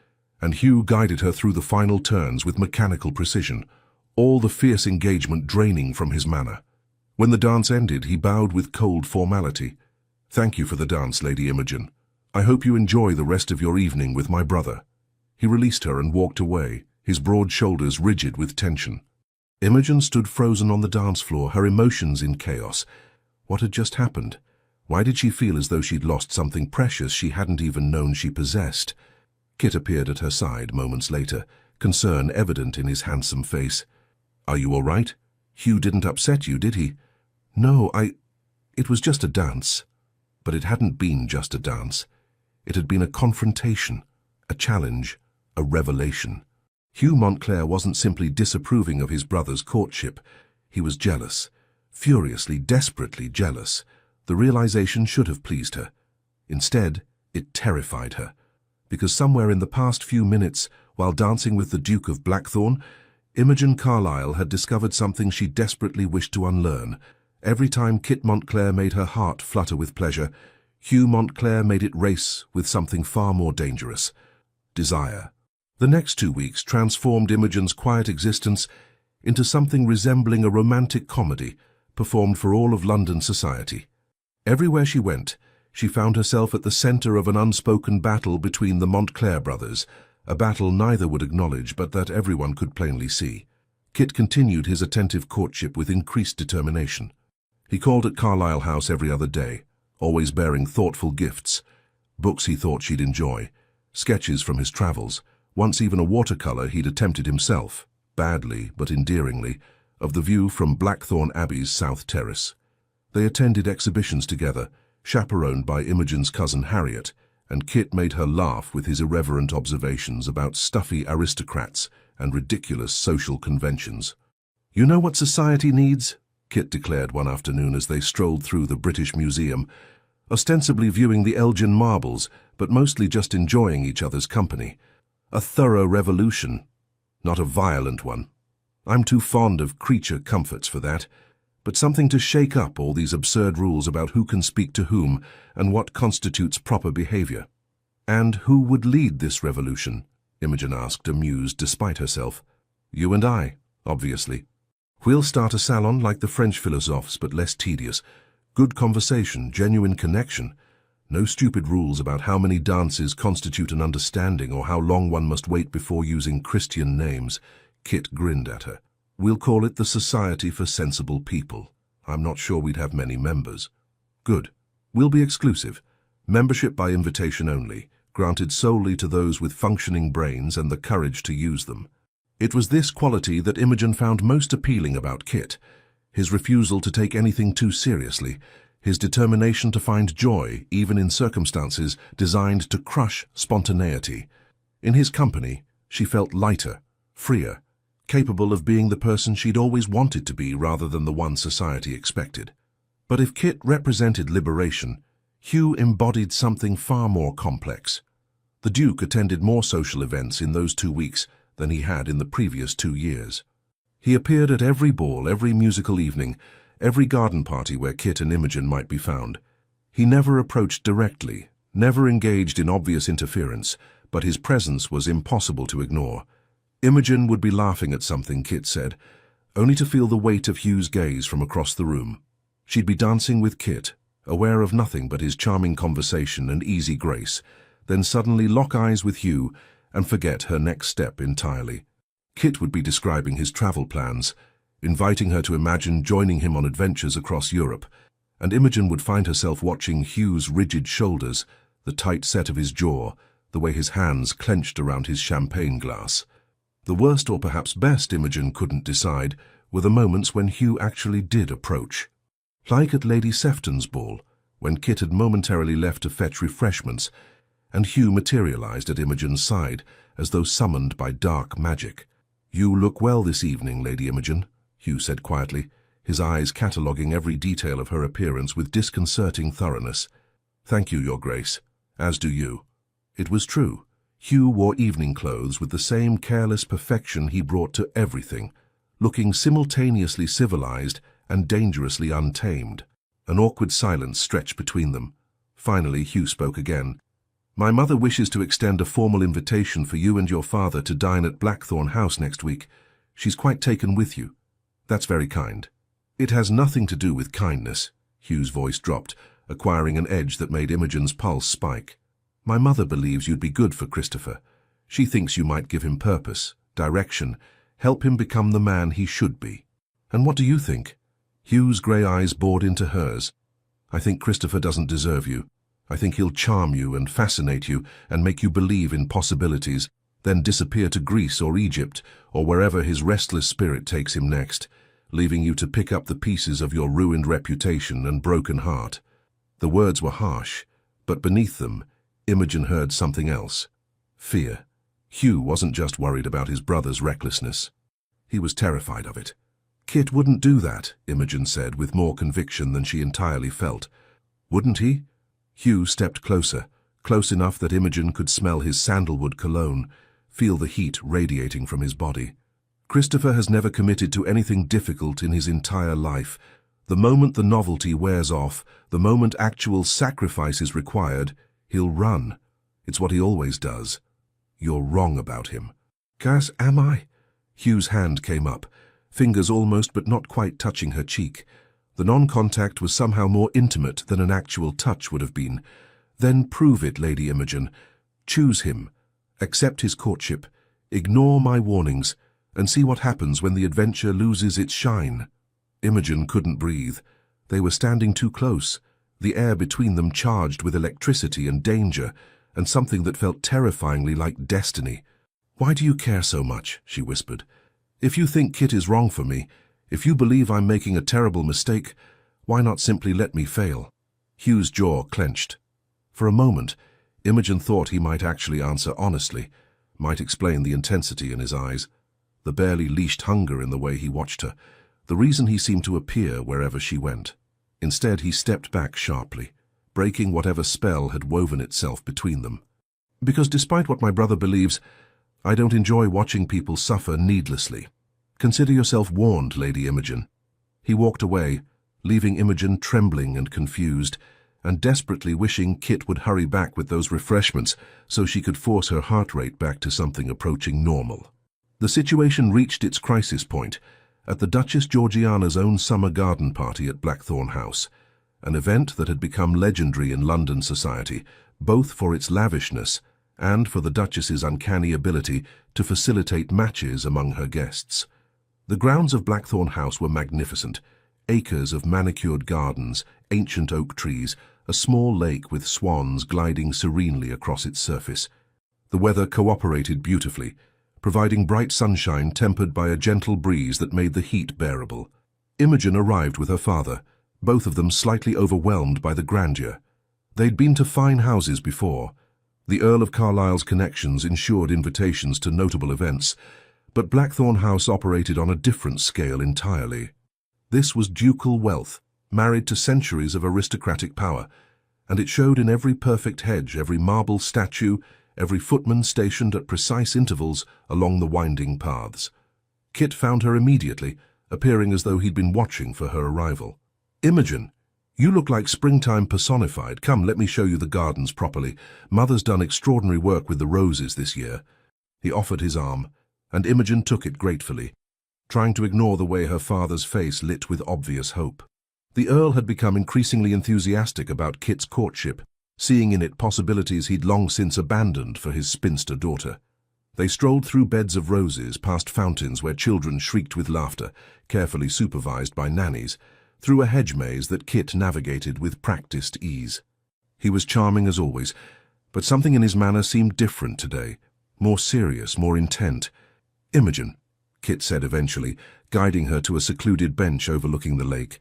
and Hugh guided her through the final turns with mechanical precision, all the fierce engagement draining from his manner. When the dance ended, he bowed with cold formality. "Thank you for the dance, Lady Imogen. I hope you enjoy the rest of your evening with my brother." He released her and walked away, his broad shoulders rigid with tension. Imogen stood frozen on the dance floor, her emotions in chaos. What had just happened? Why did she feel as though she'd lost something precious she hadn't even known she possessed? Kit appeared at her side moments later, concern evident in his handsome face. "Are you all right? Hugh didn't upset you, did he?" "No, It was just a dance." But it hadn't been just a dance. It had been a confrontation, a challenge, a revelation. Hugh Montclair wasn't simply disapproving of his brother's courtship. He was jealous, furiously, desperately jealous. The realization should have pleased her. Instead, it terrified her. Because somewhere in the past few minutes, while dancing with the Duke of Blackthorn, Imogen Carlyle had discovered something she desperately wished to unlearn. Every time Kit Montclair made her heart flutter with pleasure, Hugh Montclair made it race with something far more dangerous: desire. The next 2 weeks transformed Imogen's quiet existence into something resembling a romantic comedy performed for all of London society. Everywhere she went, she found herself at the center of an unspoken battle between the Montclair brothers, a battle neither would acknowledge but that everyone could plainly see. Kit continued his attentive courtship with increased determination. He called at Carlisle House every other day, always bearing thoughtful gifts, books he thought she'd enjoy, sketches from his travels, once even a watercolor he'd attempted himself, badly but endearingly, of the view from Blackthorn Abbey's south terrace. They attended exhibitions together, chaperoned by Imogen's cousin Harriet, and Kit made her laugh with his irreverent observations about stuffy aristocrats and ridiculous social conventions. "You know what society needs?" Kit declared one afternoon as they strolled through the British Museum, ostensibly viewing the Elgin marbles, but mostly just enjoying each other's company. "A thorough revolution, not a violent one. I'm too fond of creature comforts for that, but something to shake up all these absurd rules about who can speak to whom and what constitutes proper behavior." "And who would lead this revolution?" Imogen asked, amused despite herself. "You and I, obviously. We'll start a salon like the French philosophes, but less tedious. Good conversation, genuine connection. No stupid rules about how many dances constitute an understanding or how long one must wait before using Christian names." Kit grinned at her. "We'll call it the Society for Sensible People. I'm not sure we'd have many members." "Good. We'll be exclusive. Membership by invitation only, granted solely to those with functioning brains and the courage to use them. It was this quality that Imogen found most appealing about Kit: his refusal to take anything too seriously, his determination to find joy even in circumstances designed to crush spontaneity. In his company, she felt lighter, freer, capable of being the person she'd always wanted to be rather than the one society expected. But if Kit represented liberation, Hugh embodied something far more complex. The Duke attended more social events in those 2 weeks than he had in the previous 2 years. He appeared at every ball, every musical evening, every garden party where Kit and Imogen might be found. He never approached directly, never engaged in obvious interference, but his presence was impossible to ignore. Imogen would be laughing at something Kit said, only to feel the weight of Hugh's gaze from across the room. She'd be dancing with Kit, aware of nothing but his charming conversation and easy grace, then suddenly lock eyes with Hugh and forget her next step entirely. Kit would be describing his travel plans, inviting her to imagine joining him on adventures across Europe, and Imogen would find herself watching Hugh's rigid shoulders, the tight set of his jaw, the way his hands clenched around his champagne glass. The worst, or perhaps best, Imogen couldn't decide, were the moments when Hugh actually did approach. Like at Lady Sefton's ball, when Kit had momentarily left to fetch refreshments, and Hugh materialized at Imogen's side, as though summoned by dark magic. "You look well this evening, Lady Imogen," Hugh said quietly, his eyes cataloguing every detail of her appearance with disconcerting thoroughness. "Thank you, Your Grace, as do you." It was true. Hugh wore evening clothes with the same careless perfection he brought to everything, looking simultaneously civilized and dangerously untamed. An awkward silence stretched between them. Finally, Hugh spoke again. "My mother wishes to extend a formal invitation for you and your father to dine at Blackthorn House next week. She's quite taken with you." "That's very kind." "It has nothing to do with kindness." Hugh's voice dropped, acquiring an edge that made Imogen's pulse spike. "My mother believes you'd be good for Christopher. She thinks you might give him purpose, direction, help him become the man he should be." "And what do you think?" Hugh's grey eyes bored into hers. "I think Christopher doesn't deserve you. I think he'll charm you and fascinate you and make you believe in possibilities, then disappear to Greece or Egypt or wherever his restless spirit takes him next, leaving you to pick up the pieces of your ruined reputation and broken heart." The words were harsh, but beneath them, Imogen heard something else: fear. Hugh wasn't just worried about his brother's recklessness. He was terrified of it. "Kit wouldn't do that," Imogen said with more conviction than she entirely felt. "Wouldn't he?" Hugh stepped closer, close enough that Imogen could smell his sandalwood cologne, feel the heat radiating from his body. "Christopher has never committed to anything difficult in his entire life. The moment the novelty wears off, the moment actual sacrifice is required, he'll run. It's what he always does." "You're wrong about him." "Cass, am I?" Hugh's hand came up, fingers almost but not quite touching her cheek. The non-contact was somehow more intimate than an actual touch would have been. "Then prove it, Lady Imogen. Choose him. Accept his courtship. Ignore my warnings, and see what happens when the adventure loses its shine." Imogen couldn't breathe. They were standing too close, the air between them charged with electricity and danger, and something that felt terrifyingly like destiny. "Why do you care so much?" she whispered. "If you think Kit is wrong for me, if you believe I'm making a terrible mistake, why not simply let me fail?" Hugh's jaw clenched. For a moment, Imogen thought he might actually answer honestly, might explain the intensity in his eyes, the barely leashed hunger in the way he watched her, the reason he seemed to appear wherever she went. Instead, he stepped back sharply, breaking whatever spell had woven itself between them. "Because despite what my brother believes, I don't enjoy watching people suffer needlessly. Consider yourself warned, Lady Imogen." He walked away, leaving Imogen trembling and confused, and desperately wishing Kit would hurry back with those refreshments so she could force her heart rate back to something approaching normal. The situation reached its crisis point at the Duchess Georgiana's own summer garden party at Blackthorn House, an event that had become legendary in London society, both for its lavishness and for the Duchess's uncanny ability to facilitate matches among her guests. The grounds of Blackthorn House were magnificent, acres of manicured gardens, ancient oak trees, a small lake with swans gliding serenely across its surface. The weather cooperated beautifully, providing bright sunshine tempered by a gentle breeze that made the heat bearable. Imogen arrived with her father, both of them slightly overwhelmed by the grandeur. They'd been to fine houses before. The Earl of Carlisle's connections ensured invitations to notable events, but Blackthorn House operated on a different scale entirely. This was ducal wealth, married to centuries of aristocratic power, and it showed in every perfect hedge, every marble statue, every footman stationed at precise intervals along the winding paths. Kit found her immediately, appearing as though he'd been watching for her arrival. "Imogen, you look like springtime personified. Come, let me show you the gardens properly. Mother's done extraordinary work with the roses this year." He offered his arm, and Imogen took it gratefully, trying to ignore the way her father's face lit with obvious hope. The Earl had become increasingly enthusiastic about Kit's courtship, seeing in it possibilities he'd long since abandoned for his spinster daughter. They strolled through beds of roses, past fountains where children shrieked with laughter, carefully supervised by nannies, through a hedge maze that Kit navigated with practiced ease. He was charming as always, but something in his manner seemed different today, more serious, more intent. "Imogen," Kit said eventually, guiding her to a secluded bench overlooking the lake.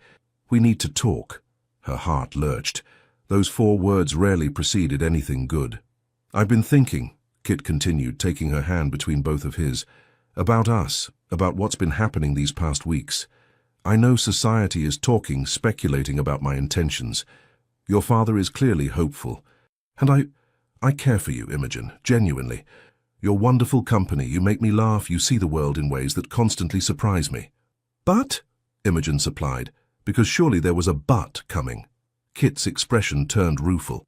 "We need to talk." Her heart lurched. Those 4 words rarely preceded anything good. "I've been thinking," Kit continued, taking her hand between both of his, "about us, about what's been happening these past weeks. I know society is talking, speculating about my intentions. Your father is clearly hopeful. And I care for you, Imogen, genuinely. You're wonderful company, you make me laugh, you see the world in ways that constantly surprise me." "But," Imogen supplied, because surely there was a but coming. Kit's expression turned rueful.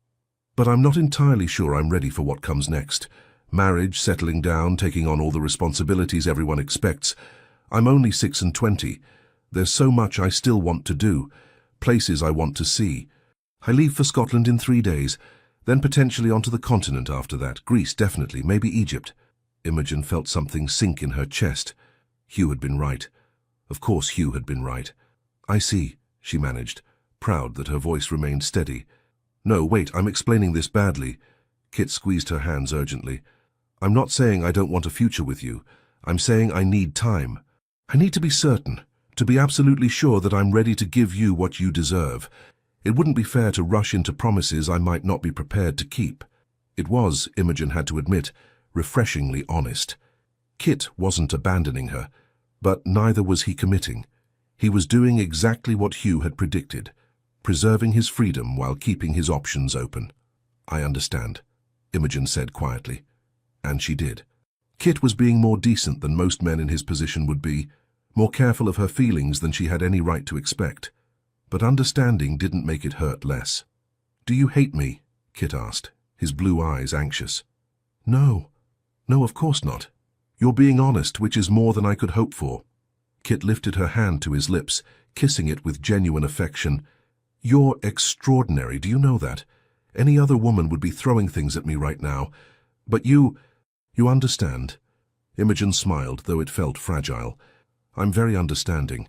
"But I'm not entirely sure I'm ready for what comes next. Marriage, settling down, taking on all the responsibilities everyone expects. I'm only 26. There's so much I still want to do, places I want to see. I leave for Scotland in 3 days, then potentially onto the continent after that. Greece, definitely, maybe Egypt." Imogen felt something sink in her chest. Hugh had been right. Of course Hugh had been right. "I see," she managed, proud that her voice remained steady. "No, wait, I'm explaining this badly." Kit squeezed her hands urgently. "I'm not saying I don't want a future with you. I'm saying I need time. I need to be certain, to be absolutely sure that I'm ready to give you what you deserve. It wouldn't be fair to rush into promises I might not be prepared to keep." It was, Imogen had to admit, refreshingly honest. Kit wasn't abandoning her, but neither was he committing. He was doing exactly what Hugh had predicted, preserving his freedom while keeping his options open. "I understand," Imogen said quietly. And she did. Kit was being more decent than most men in his position would be, more careful of her feelings than she had any right to expect. But understanding didn't make it hurt less. "Do you hate me?" Kit asked, his blue eyes anxious. "No. No, of course not. You're being honest, which is more than I could hope for." Kit lifted her hand to his lips, kissing it with genuine affection. "You're extraordinary, do you know that? Any other woman would be throwing things at me right now. But you understand." Imogen smiled, though it felt fragile. "I'm very understanding.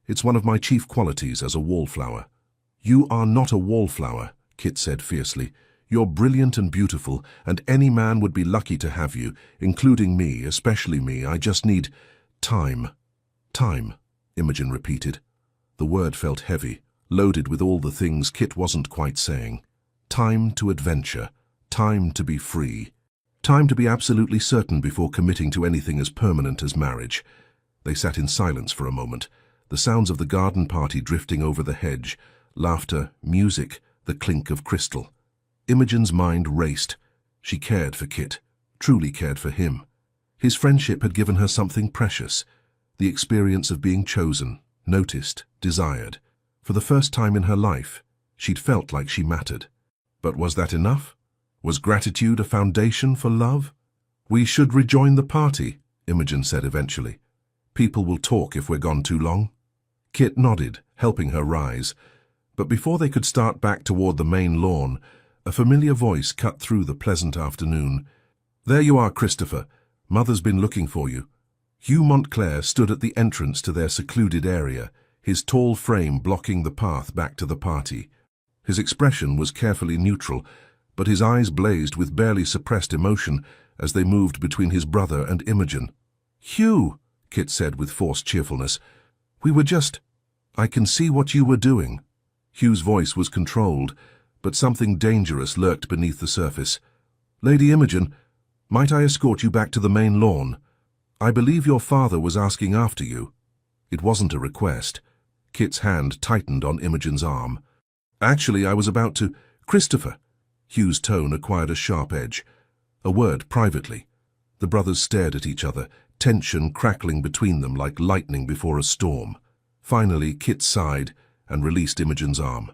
It's one of my chief qualities as a wallflower." "You are not a wallflower," Kit said fiercely. "You're brilliant and beautiful, and any man would be lucky to have you, including me, especially me. I just need time." "Time," Imogen repeated. The word felt heavy, loaded with all the things Kit wasn't quite saying. Time to adventure, time to be free, time to be absolutely certain before committing to anything as permanent as marriage. They sat in silence for a moment, the sounds of the garden party drifting over the hedge, laughter, music, the clink of crystal. Imogen's mind raced. She cared for Kit, truly cared for him. His friendship had given her something precious, the experience of being chosen, noticed, desired. For the first time in her life, she'd felt like she mattered. But was that enough? Was gratitude a foundation for love? "We should rejoin the party," Imogen said eventually. "People will talk if we're gone too long." Kit nodded, helping her rise. But before they could start back toward the main lawn, a familiar voice cut through the pleasant afternoon. "There you are, Christopher. Mother's been looking for you." Hugh Montclair stood at the entrance to their secluded area, his tall frame blocking the path back to the party. His expression was carefully neutral, but his eyes blazed with barely suppressed emotion as they moved between his brother and Imogen. "Hugh," Kit said with forced cheerfulness, "we were just— I can see what you were doing." Hugh's voice was controlled, but something dangerous lurked beneath the surface. "Lady Imogen, might I escort you back to the main lawn? I believe your father was asking after you." It wasn't a request. Kit's hand tightened on Imogen's arm. "Actually, I was about to— Christopher." Hugh's tone acquired a sharp edge. "A word privately." The brothers stared at each other, tension crackling between them like lightning before a storm. Finally, Kit sighed and released Imogen's arm.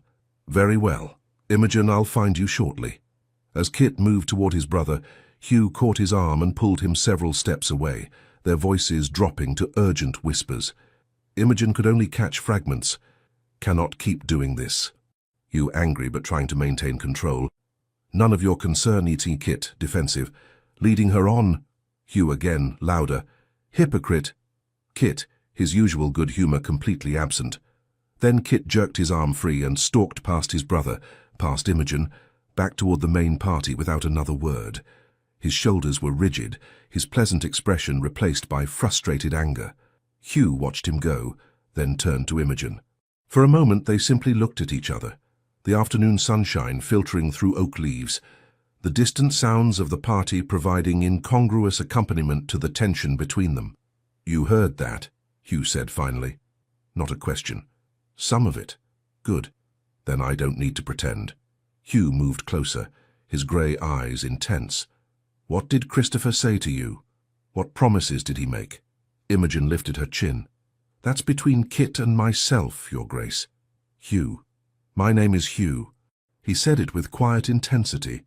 "Very well. Imogen, I'll find you shortly." As Kit moved toward his brother, Hugh caught his arm and pulled him several steps away, their voices dropping to urgent whispers. Imogen could only catch fragments. "Cannot keep doing this." Hugh angry but trying to maintain control. "None of your concern, E.T. Kit, defensive. Leading her on." Hugh again, louder. "Hypocrite." Kit, his usual good humor completely absent. Then Kit jerked his arm free and stalked past his brother, past Imogen, back toward the main party without another word. His shoulders were rigid, his pleasant expression replaced by frustrated anger. Hugh watched him go, then turned to Imogen. For a moment they simply looked at each other, the afternoon sunshine filtering through oak leaves, the distant sounds of the party providing incongruous accompaniment to the tension between them. "You heard that," Hugh said finally. "Not a question." "Some of it. Good. Then I don't need to pretend." Hugh moved closer, his grey eyes intense. "What did Christopher say to you? What promises did he make?" Imogen lifted her chin. "That's between Kit and myself, Your Grace." "Hugh. My name is Hugh." He said it with quiet intensity,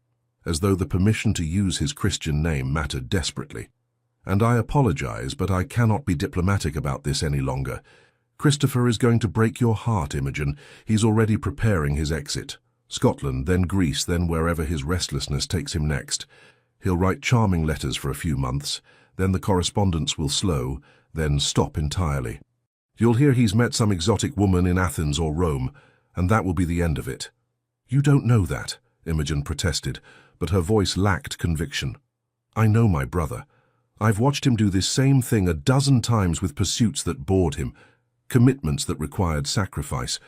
as though the permission to use his Christian name mattered desperately. "And I apologize, but I cannot be diplomatic about this any longer. Christopher is going to break your heart, Imogen. He's already preparing his exit. Scotland, then Greece, then wherever his restlessness takes him next. He'll write charming letters for a few months, then the correspondence will slow, then stop entirely. You'll hear he's met some exotic woman in Athens or Rome, and that will be the end of it." "You don't know that," Imogen protested, but her voice lacked conviction. "I know my brother. I've watched him do this same thing a dozen times with pursuits that bored him, commitments that required sacrifice,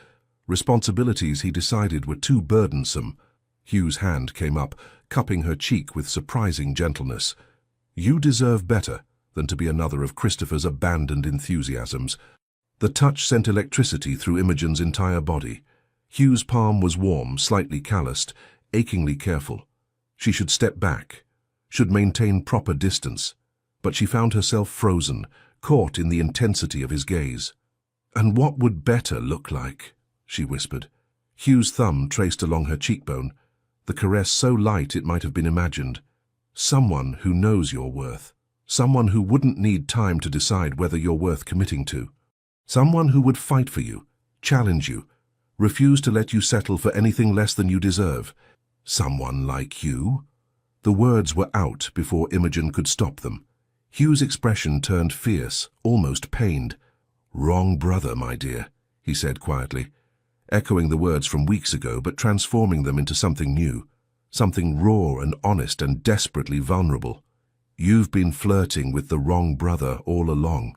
responsibilities he decided were too burdensome." Hugh's hand came up, cupping her cheek with surprising gentleness. "You deserve better than to be another of Christopher's abandoned enthusiasms." The touch sent electricity through Imogen's entire body. Hugh's palm was warm, slightly calloused, achingly careful. She should step back, should maintain proper distance, but she found herself frozen, caught in the intensity of his gaze. "And what would better look like?" she whispered. Hugh's thumb traced along her cheekbone, the caress so light it might have been imagined. "Someone who knows your worth. Someone who wouldn't need time to decide whether you're worth committing to. Someone who would fight for you, challenge you, refuse to let you settle for anything less than you deserve. Someone like you." The words were out before Imogen could stop them. Hugh's expression turned fierce, almost pained. "Wrong brother, my dear," he said quietly, echoing the words from weeks ago but transforming them into something new, something raw and honest and desperately vulnerable. "You've been flirting with the wrong brother all along."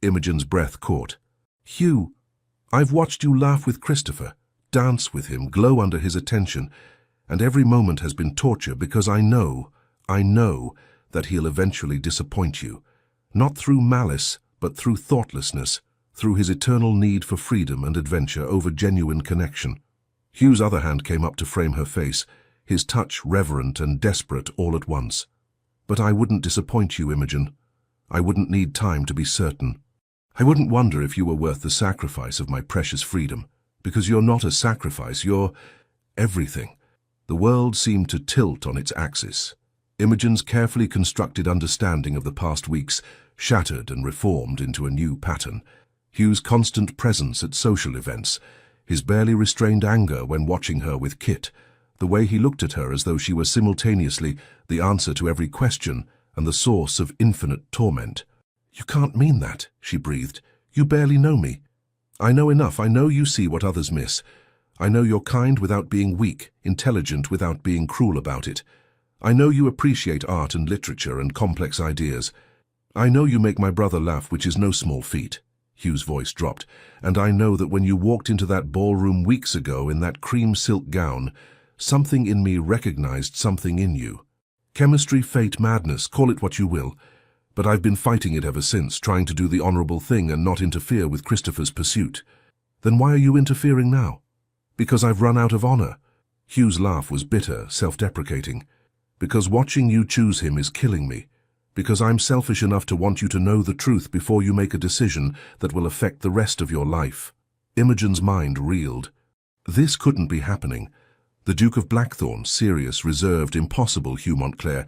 Imogen's breath caught. "Hugh, I've watched you laugh with Christopher, dance with him, glow under his attention, and every moment has been torture because I know that he'll eventually disappoint you, not through malice, but through thoughtlessness, through his eternal need for freedom and adventure over genuine connection." Hugh's other hand came up to frame her face, his touch reverent and desperate all at once. "But I wouldn't disappoint you, Imogen. I wouldn't need time to be certain. I wouldn't wonder if you were worth the sacrifice of my precious freedom, because you're not a sacrifice, you're everything." The world seemed to tilt on its axis. Imogen's carefully constructed understanding of the past weeks shattered and reformed into a new pattern. Hugh's constant presence at social events, his barely restrained anger when watching her with Kit, the way he looked at her as though she were simultaneously the answer to every question and the source of infinite torment. "You can't mean that," she breathed. "You barely know me." "I know enough. I know you see what others miss. I know you're kind without being weak, intelligent without being cruel about it. I know you appreciate art and literature and complex ideas. I know you make my brother laugh, which is no small feat." Hugh's voice dropped. "And I know that when you walked into that ballroom weeks ago in that cream silk gown, something in me recognized something in you. Chemistry, fate, madness, call it what you will. But I've been fighting it ever since, trying to do the honorable thing and not interfere with Christopher's pursuit." "Then why are you interfering now?" "Because I've run out of honor." Hugh's laugh was bitter, self-deprecating. "Because watching you choose him is killing me. Because I'm selfish enough to want you to know the truth before you make a decision that will affect the rest of your life." Imogen's mind reeled. This couldn't be happening. The Duke of Blackthorn, serious, reserved, impossible Hugh Montclair,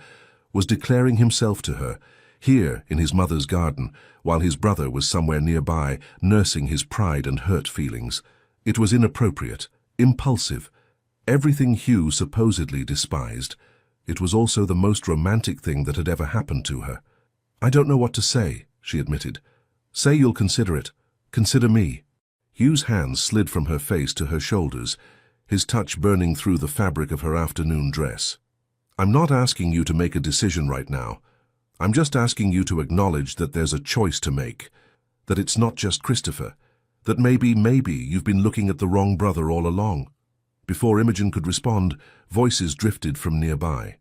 was declaring himself to her, here in his mother's garden, while his brother was somewhere nearby, nursing his pride and hurt feelings. It was inappropriate, impulsive, everything Hugh supposedly despised. It was also the most romantic thing that had ever happened to her. "I don't know what to say," she admitted. "Say you'll consider it. Consider me." Hugh's hands slid from her face to her shoulders, his touch burning through the fabric of her afternoon dress. "I'm not asking you to make a decision right now. I'm just asking you to acknowledge that there's a choice to make, that it's not just Christopher, that maybe you've been looking at the wrong brother all along." Before Imogen could respond, voices drifted from nearby.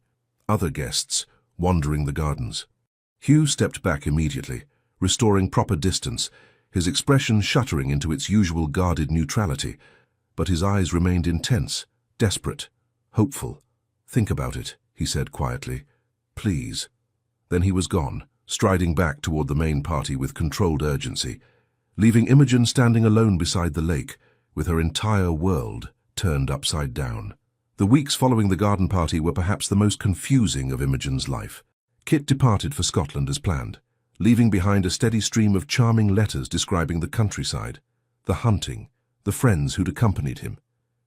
Other guests, wandering the gardens. Hugh stepped back immediately, restoring proper distance, his expression shuttering into its usual guarded neutrality, but his eyes remained intense, desperate, hopeful. "Think about it," he said quietly. "Please." Then he was gone, striding back toward the main party with controlled urgency, leaving Imogen standing alone beside the lake, with her entire world turned upside down. The weeks following the garden party were perhaps the most confusing of Imogen's life. Kit departed for Scotland as planned, leaving behind a steady stream of charming letters describing the countryside, the hunting, the friends who'd accompanied him.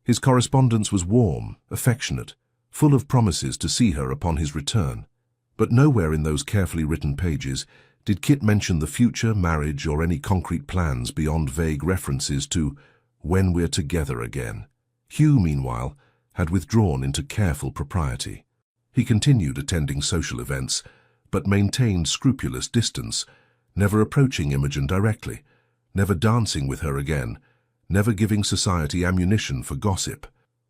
His correspondence was warm, affectionate, full of promises to see her upon his return. But nowhere in those carefully written pages did Kit mention the future, marriage, or any concrete plans beyond vague references to "when we're together again." Hugh, meanwhile, had withdrawn into careful propriety. He continued attending social events, but maintained scrupulous distance, never approaching Imogen directly, never dancing with her again, never giving society ammunition for gossip.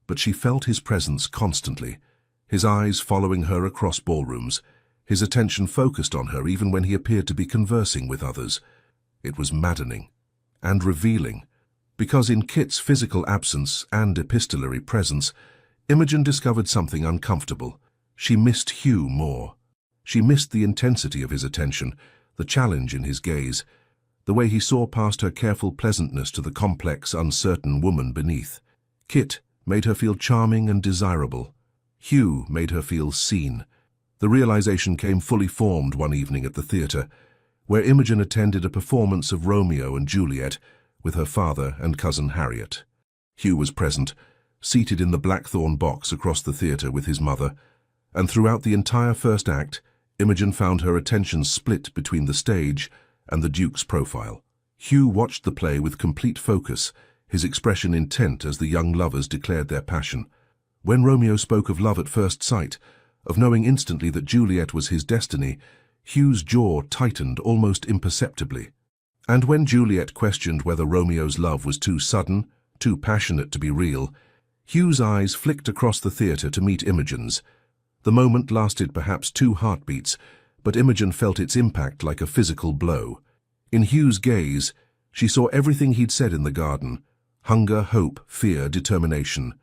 But she felt his presence constantly, his eyes following her across ballrooms, his attention focused on her even when he appeared to be conversing with others. It was maddening and revealing, because in Kit's physical absence and epistolary presence, Imogen discovered something uncomfortable. She missed Hugh more. She missed the intensity of his attention, the challenge in his gaze, the way he saw past her careful pleasantness to the complex, uncertain woman beneath. Kit made her feel charming and desirable. Hugh made her feel seen. The realization came fully formed one evening at the theatre, where Imogen attended a performance of Romeo and Juliet with her father and cousin Harriet. Hugh was present, seated in the Blackthorn box across the theatre with his mother, and throughout the entire first act, Imogen found her attention split between the stage and the Duke's profile. Hugh watched the play with complete focus, his expression intent as the young lovers declared their passion. When Romeo spoke of love at first sight, of knowing instantly that Juliet was his destiny, Hugh's jaw tightened almost imperceptibly. And when Juliet questioned whether Romeo's love was too sudden, too passionate to be real, Hugh's eyes flicked across the theatre to meet Imogen's. The moment lasted perhaps 2 heartbeats, but Imogen felt its impact like a physical blow. In Hugh's gaze, she saw everything he'd said in the garden: hunger, hope, fear, determination.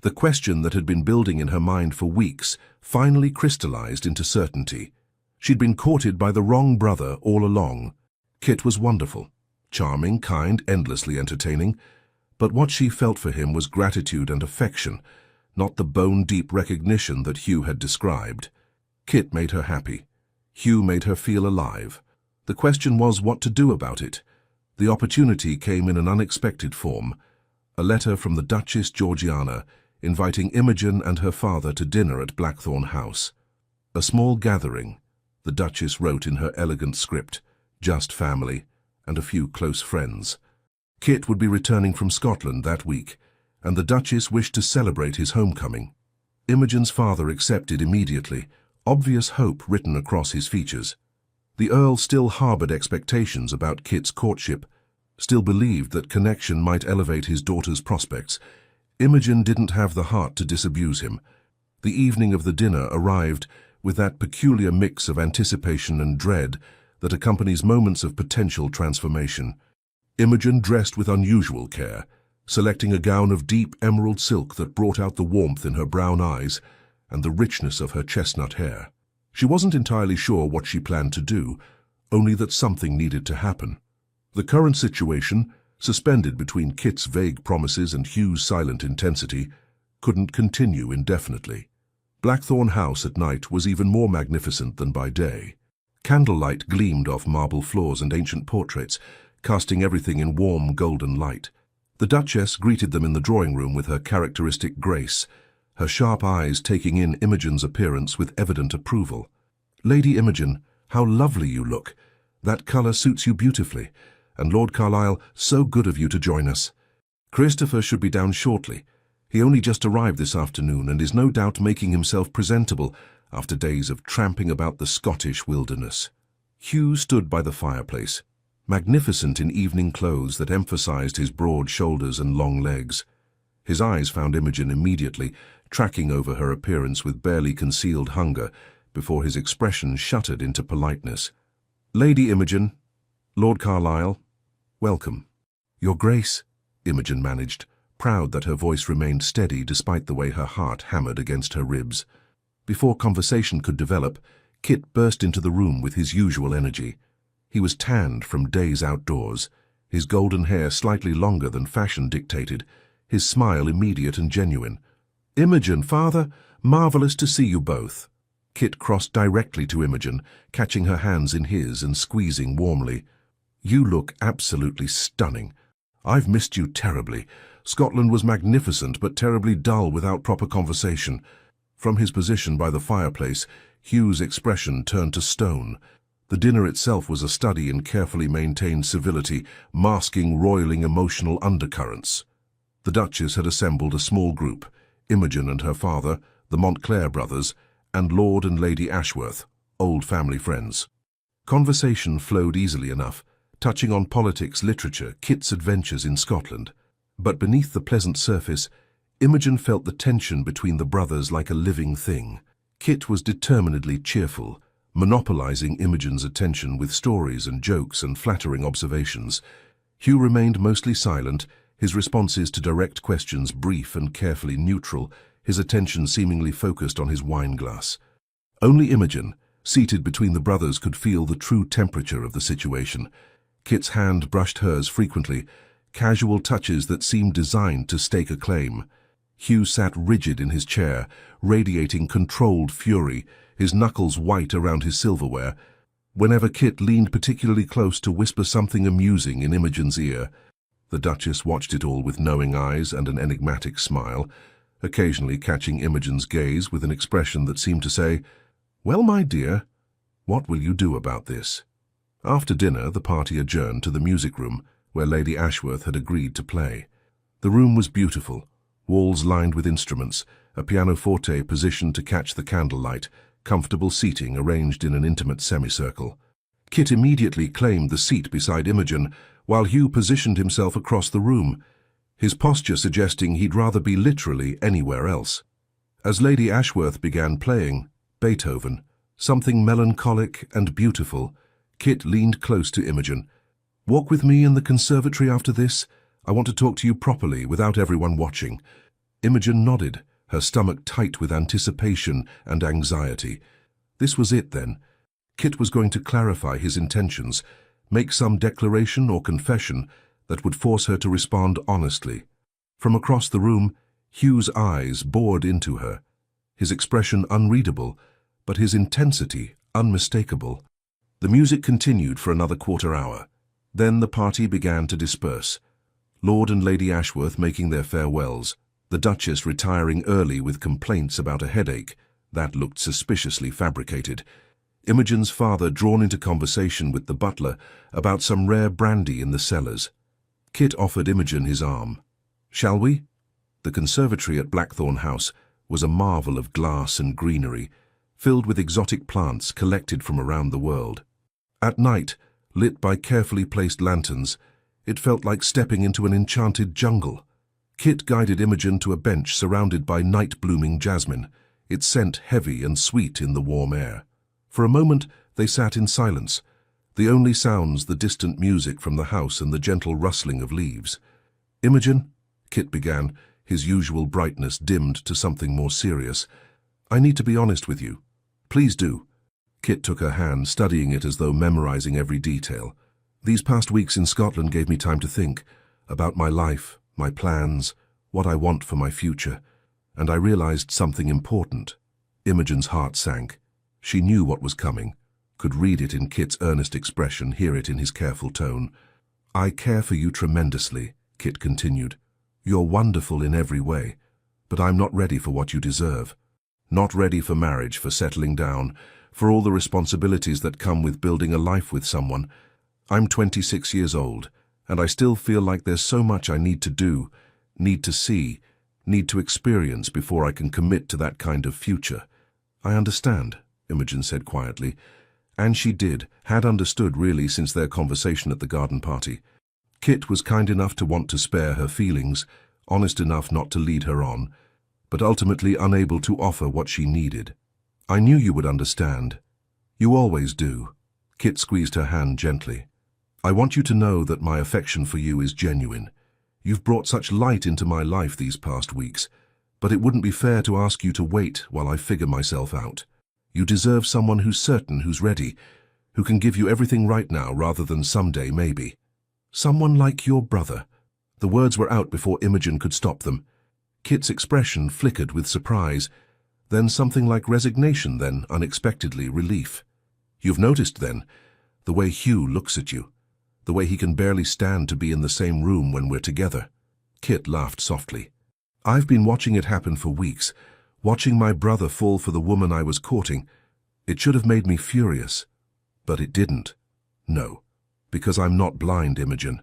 The question that had been building in her mind for weeks finally crystallized into certainty. She'd been courted by the wrong brother all along. Kit was wonderful, charming, kind, endlessly entertaining, but what she felt for him was gratitude and affection, not the bone-deep recognition that Hugh had described. Kit made her happy. Hugh made her feel alive. The question was what to do about it. The opportunity came in an unexpected form. A letter from the Duchess Georgiana inviting Imogen and her father to dinner at Blackthorn House. A small gathering, the Duchess wrote in her elegant script, just family and a few close friends. Kit would be returning from Scotland that week, and the Duchess wished to celebrate his homecoming. Imogen's father accepted immediately, obvious hope written across his features. The Earl still harbored expectations about Kit's courtship, still believed that connection might elevate his daughter's prospects. Imogen didn't have the heart to disabuse him. The evening of the dinner arrived with that peculiar mix of anticipation and dread that accompanies moments of potential transformation. Imogen dressed with unusual care, selecting a gown of deep emerald silk that brought out the warmth in her brown eyes and the richness of her chestnut hair. She wasn't entirely sure what she planned to do, only that something needed to happen. The current situation, suspended between Kit's vague promises and Hugh's silent intensity, couldn't continue indefinitely. Blackthorn House at night was even more magnificent than by day. Candlelight gleamed off marble floors and ancient portraits, casting everything in warm golden light. The Duchess greeted them in the drawing room with her characteristic grace, her sharp eyes taking in Imogen's appearance with evident approval. "Lady Imogen, how lovely you look. That colour suits you beautifully. And Lord Carlisle, so good of you to join us. Christopher should be down shortly. He only just arrived this afternoon and is no doubt making himself presentable after days of tramping about the Scottish wilderness." Hugh stood by the fireplace, magnificent in evening clothes that emphasized his broad shoulders and long legs. His eyes found Imogen immediately, tracking over her appearance with barely concealed hunger, before his expression shuttered into politeness. "Lady Imogen, Lord Carlisle, welcome." "Your Grace," Imogen managed, proud that her voice remained steady despite the way her heart hammered against her ribs. Before conversation could develop, Kit burst into the room with his usual energy. He was tanned from days outdoors, his golden hair slightly longer than fashion dictated, his smile immediate and genuine. "Imogen, father, marvelous to see you both." Kit crossed directly to Imogen, catching her hands in his and squeezing warmly. "You look absolutely stunning. I've missed you terribly. Scotland was magnificent but terribly dull without proper conversation." From his position by the fireplace, Hugh's expression turned to stone. The dinner itself was a study in carefully maintained civility, masking roiling emotional undercurrents. The Duchess had assembled a small group, Imogen and her father, the Montclair brothers, and Lord and Lady Ashworth, old family friends. Conversation flowed easily enough, touching on politics, literature, Kit's adventures in Scotland. But beneath the pleasant surface, Imogen felt the tension between the brothers like a living thing. Kit was determinedly cheerful, monopolizing Imogen's attention with stories and jokes and flattering observations. Hugh remained mostly silent, his responses to direct questions brief and carefully neutral, his attention seemingly focused on his wine-glass. Only Imogen, seated between the brothers, could feel the true temperature of the situation. Kit's hand brushed hers frequently, casual touches that seemed designed to stake a claim. Hugh sat rigid in his chair, radiating controlled fury, his knuckles white around his silverware. Whenever Kit leaned particularly close to whisper something amusing in Imogen's ear, the Duchess watched it all with knowing eyes and an enigmatic smile, occasionally catching Imogen's gaze with an expression that seemed to say, "Well, my dear, what will you do about this?" After dinner, the party adjourned to the music room, where Lady Ashworth had agreed to play. The room was beautiful, walls lined with instruments, a pianoforte positioned to catch the candlelight, comfortable seating arranged in an intimate semicircle. Kit immediately claimed the seat beside Imogen, while Hugh positioned himself across the room, his posture suggesting he'd rather be literally anywhere else. As Lady Ashworth began playing Beethoven, something melancholic and beautiful, Kit leaned close to Imogen. "Walk with me in the conservatory after this. I want to talk to you properly without everyone watching." Imogen nodded, her stomach tight with anticipation and anxiety. This was it then. Kit was going to clarify his intentions, make some declaration or confession that would force her to respond honestly. From across the room, Hugh's eyes bored into her, his expression unreadable, but his intensity unmistakable. The music continued for another quarter-hour. Then the party began to disperse. Lord and Lady Ashworth making their farewells, the Duchess retiring early with complaints about a headache that looked suspiciously fabricated. Imogen's father drawn into conversation with the butler about some rare brandy in the cellars. Kit offered Imogen his arm. "Shall we?" The conservatory at Blackthorn House was a marvel of glass and greenery, filled with exotic plants collected from around the world. At night, lit by carefully placed lanterns, it felt like stepping into an enchanted jungle. Kit guided Imogen to a bench surrounded by night-blooming jasmine, its scent heavy and sweet in the warm air. For a moment, they sat in silence, the only sounds the distant music from the house and the gentle rustling of leaves. "Imogen," Kit began, his usual brightness dimmed to something more serious, "I need to be honest with you." "Please do." Kit took her hand, studying it as though memorizing every detail. "These past weeks in Scotland gave me time to think about my life, my plans, what I want for my future, and I realized something important." Imogen's heart sank. She knew what was coming, could read it in Kit's earnest expression, hear it in his careful tone. "I care for you tremendously," Kit continued. "You're wonderful in every way, but I'm not ready for what you deserve. Not ready for marriage, for settling down, for all the responsibilities that come with building a life with someone. I'm 26 years old, and I still feel like there's so much I need to do, need to see, need to experience before I can commit to that kind of future." "I understand," Imogen said quietly. And she had understood really since their conversation at the garden party. Kit was kind enough to want to spare her feelings, honest enough not to lead her on, but ultimately unable to offer what she needed. "I knew you would understand. You always do." Kit squeezed her hand gently. "I want you to know that my affection for you is genuine. You've brought such light into my life these past weeks, but it wouldn't be fair to ask you to wait while I figure myself out. You deserve someone who's certain, who's ready, who can give you everything right now rather than someday maybe. Someone like your brother." The words were out before Imogen could stop them. Kit's expression flickered with surprise, then something like resignation, then, unexpectedly, relief. "You've noticed, then, the way Hugh looks at you, the way he can barely stand to be in the same room when we're together." Kit laughed softly. "I've been watching it happen for weeks, watching my brother fall for the woman I was courting. It should have made me furious, but it didn't. No, because I'm not blind, Imogen.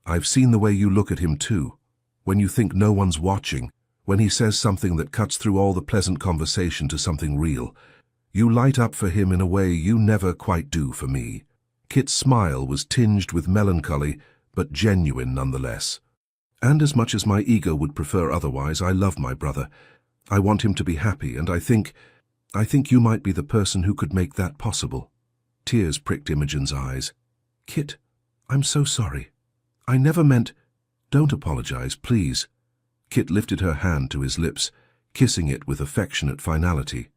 I've seen the way you look at him too, when you think no one's watching, when he says something that cuts through all the pleasant conversation to something real. You light up for him in a way you never quite do for me." Kit's smile was tinged with melancholy, but genuine nonetheless. "And as much as my ego would prefer otherwise, I love my brother. I want him to be happy, and I think you might be the person who could make that possible." Tears pricked Imogen's eyes. "Kit, I'm so sorry. I never meant—" "Don't apologize, please." Kit lifted her hand to his lips, kissing it with affectionate finality.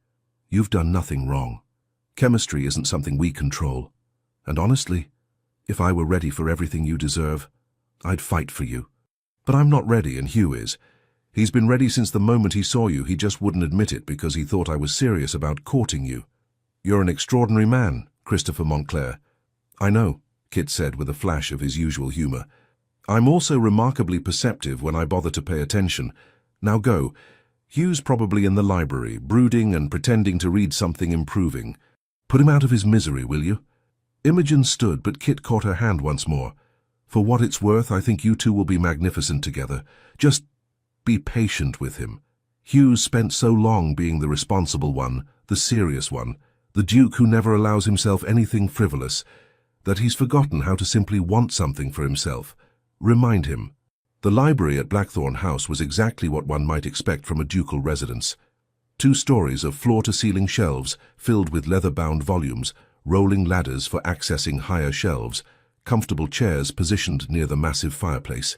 "You've done nothing wrong. Chemistry isn't something we control. And honestly, if I were ready for everything you deserve, I'd fight for you. But I'm not ready, and Hugh is. He's been ready since the moment he saw you. He just wouldn't admit it because he thought I was serious about courting you." "You're an extraordinary man, Christopher Montclair." "I know," Kit said with a flash of his usual humor. "I'm also remarkably perceptive when I bother to pay attention. Now go. Hugh's probably in the library, brooding and pretending to read something improving. Put him out of his misery, will you?" Imogen stood, but Kit caught her hand once more. "For what it's worth, I think you two will be magnificent together. Just be patient with him. Hugh's spent so long being the responsible one, the serious one, the duke who never allows himself anything frivolous, that he's forgotten how to simply want something for himself. Remind him." The library at Blackthorn House was exactly what one might expect from a ducal residence. 2 stories of floor-to-ceiling shelves filled with leather-bound volumes, rolling ladders for accessing higher shelves, comfortable chairs positioned near the massive fireplace.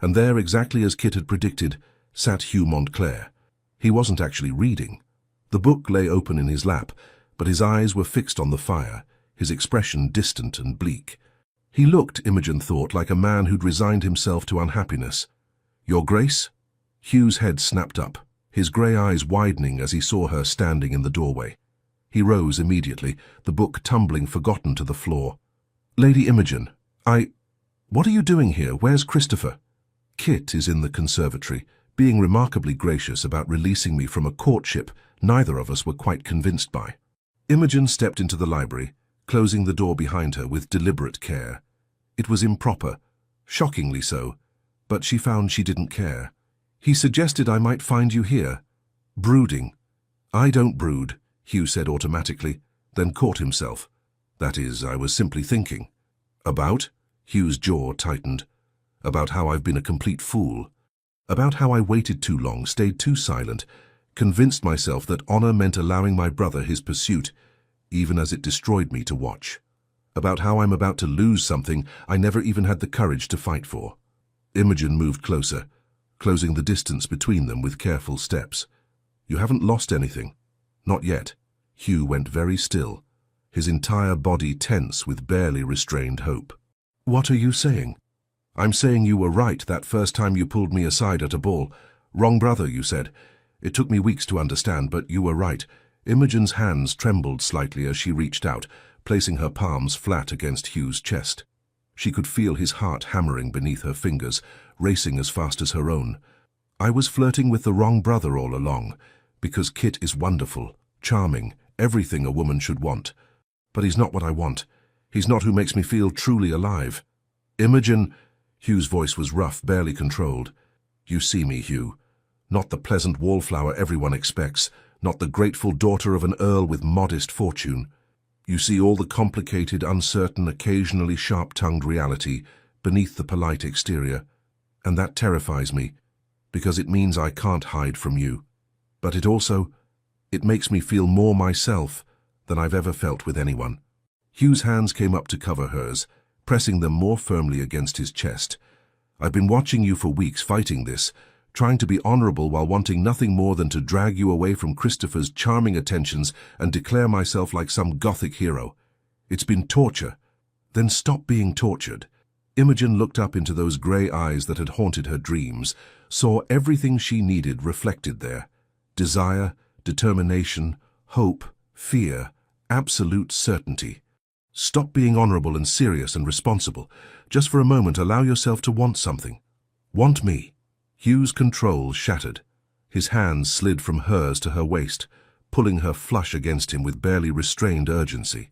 And there, exactly as Kit had predicted, sat Hugh Montclair. He wasn't actually reading. The book lay open in his lap, but his eyes were fixed on the fire, his expression distant and bleak. He looked, Imogen thought, like a man who'd resigned himself to unhappiness. "Your Grace?" Hugh's head snapped up, his grey eyes widening as he saw her standing in the doorway. He rose immediately, the book tumbling forgotten to the floor. "Lady Imogen, What are you doing here? Where's Christopher?" "Kit is in the conservatory, being remarkably gracious about releasing me from a courtship neither of us were quite convinced by." Imogen stepped into the library, closing the door behind her with deliberate care. It was improper, shockingly so, but she found she didn't care. He suggested I might find you here. Brooding. I don't brood, Hugh said automatically, then caught himself. That is, I was simply thinking. About? Hugh's jaw tightened. About how I've been a complete fool. About how I waited too long, stayed too silent, convinced myself that honor meant allowing my brother his pursuit, even as it destroyed me to watch. About how I'm about to lose something I never even had the courage to fight for. Imogen moved closer, closing the distance between them with careful steps. You haven't lost anything. Not yet. Hugh went very still, his entire body tense with barely restrained hope. What are you saying? I'm saying you were right that first time you pulled me aside at a ball. Wrong brother, you said. It took me weeks to understand, but you were right. Imogen's hands trembled slightly as she reached out, placing her palms flat against Hugh's chest. She could feel his heart hammering beneath her fingers, racing as fast as her own. I was flirting with the wrong brother all along, because Kit is wonderful, charming, everything a woman should want. But he's not what I want. He's not who makes me feel truly alive. Imogen, Hugh's voice was rough, barely controlled. You see me, Hugh. Not the pleasant wallflower everyone expects, not the grateful daughter of an earl with modest fortune. You see all the complicated, uncertain, occasionally sharp-tongued reality beneath the polite exterior. And that terrifies me, because it means I can't hide from you. But it makes me feel more myself than I've ever felt with anyone. Hugh's hands came up to cover hers, pressing them more firmly against his chest. I've been watching you for weeks fighting this, trying to be honorable while wanting nothing more than to drag you away from Christopher's charming attentions and declare myself like some gothic hero. It's been torture. Then stop being tortured. Imogen looked up into those grey eyes that had haunted her dreams, saw everything she needed reflected there. Desire, determination, hope, fear, absolute certainty. Stop being honorable and serious and responsible. Just for a moment, allow yourself to want something. Want me. Hugh's control shattered. His hands slid from hers to her waist, pulling her flush against him with barely restrained urgency.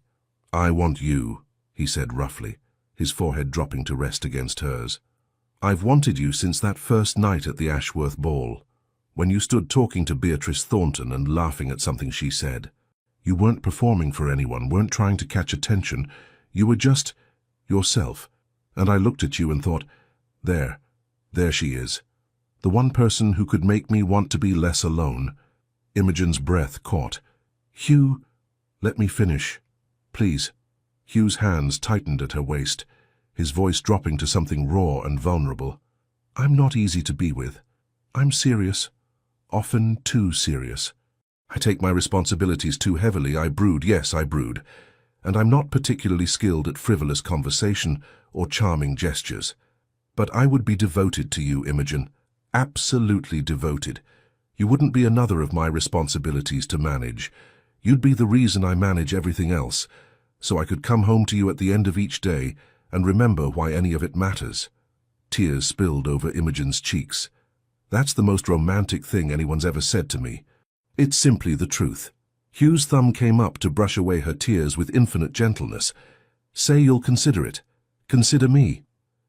I want you, he said roughly, his forehead dropping to rest against hers. I've wanted you since that first night at the Ashworth ball, when you stood talking to Beatrice Thornton and laughing at something she said. You weren't performing for anyone, weren't trying to catch attention. You were just yourself. And I looked at you and thought, there she is. The one person who could make me want to be less alone. Imogen's breath caught. Hugh, let me finish. Please. Hugh's hands tightened at her waist, his voice dropping to something raw and vulnerable. I'm not easy to be with. I'm serious. Often too serious. I take my responsibilities too heavily. I brood, yes, I brood. And I'm not particularly skilled at frivolous conversation or charming gestures. But I would be devoted to you, Imogen. Absolutely devoted. You wouldn't be another of my responsibilities to manage. You'd be the reason I manage everything else, so I could come home to you at the end of each day and remember why any of it matters. Tears spilled over Imogen's cheeks. That's the most romantic thing anyone's ever said to me. It's simply the truth. Hugh's thumb came up to brush away her tears with infinite gentleness. Say you'll consider it. Consider me.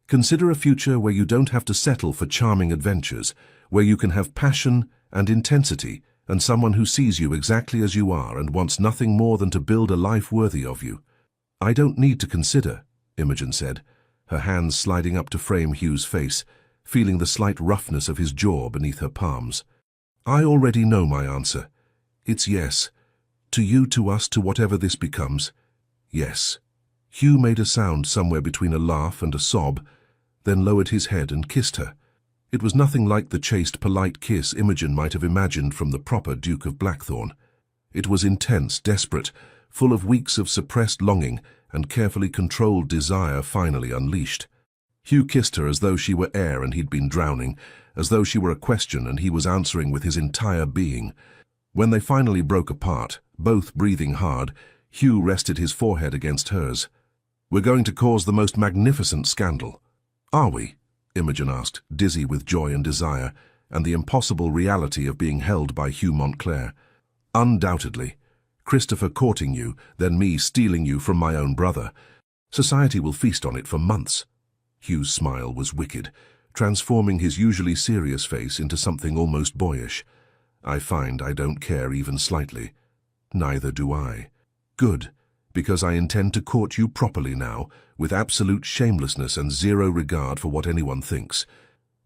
Consider a future where you don't have to settle for charming adventures, where you can have passion and intensity and someone who sees you exactly as you are and wants nothing more than to build a life worthy of you. I don't need to consider, Imogen said, her hands sliding up to frame Hugh's face, feeling the slight roughness of his jaw beneath her palms. I already know my answer. It's yes. To you, to us, to whatever this becomes. Yes. Hugh made a sound somewhere between a laugh and a sob, then lowered his head and kissed her. It was nothing like the chaste, polite kiss Imogen might have imagined from the proper Duke of Blackthorn. It was intense, desperate, full of weeks of suppressed longing and carefully controlled desire finally unleashed. Hugh kissed her as though she were air and he'd been drowning, as though she were a question and he was answering with his entire being. When they finally broke apart, both breathing hard, Hugh rested his forehead against hers. We're going to cause the most magnificent scandal. Are we? Imogen asked, dizzy with joy and desire, and the impossible reality of being held by Hugh Montclair. Undoubtedly. Christopher courting you, then me stealing you from my own brother. Society will feast on it for months. Hugh's smile was wicked, transforming his usually serious face into something almost boyish. "I find I don't care even slightly." "Neither do I." "Good, because I intend to court you properly now, with absolute shamelessness and zero regard for what anyone thinks.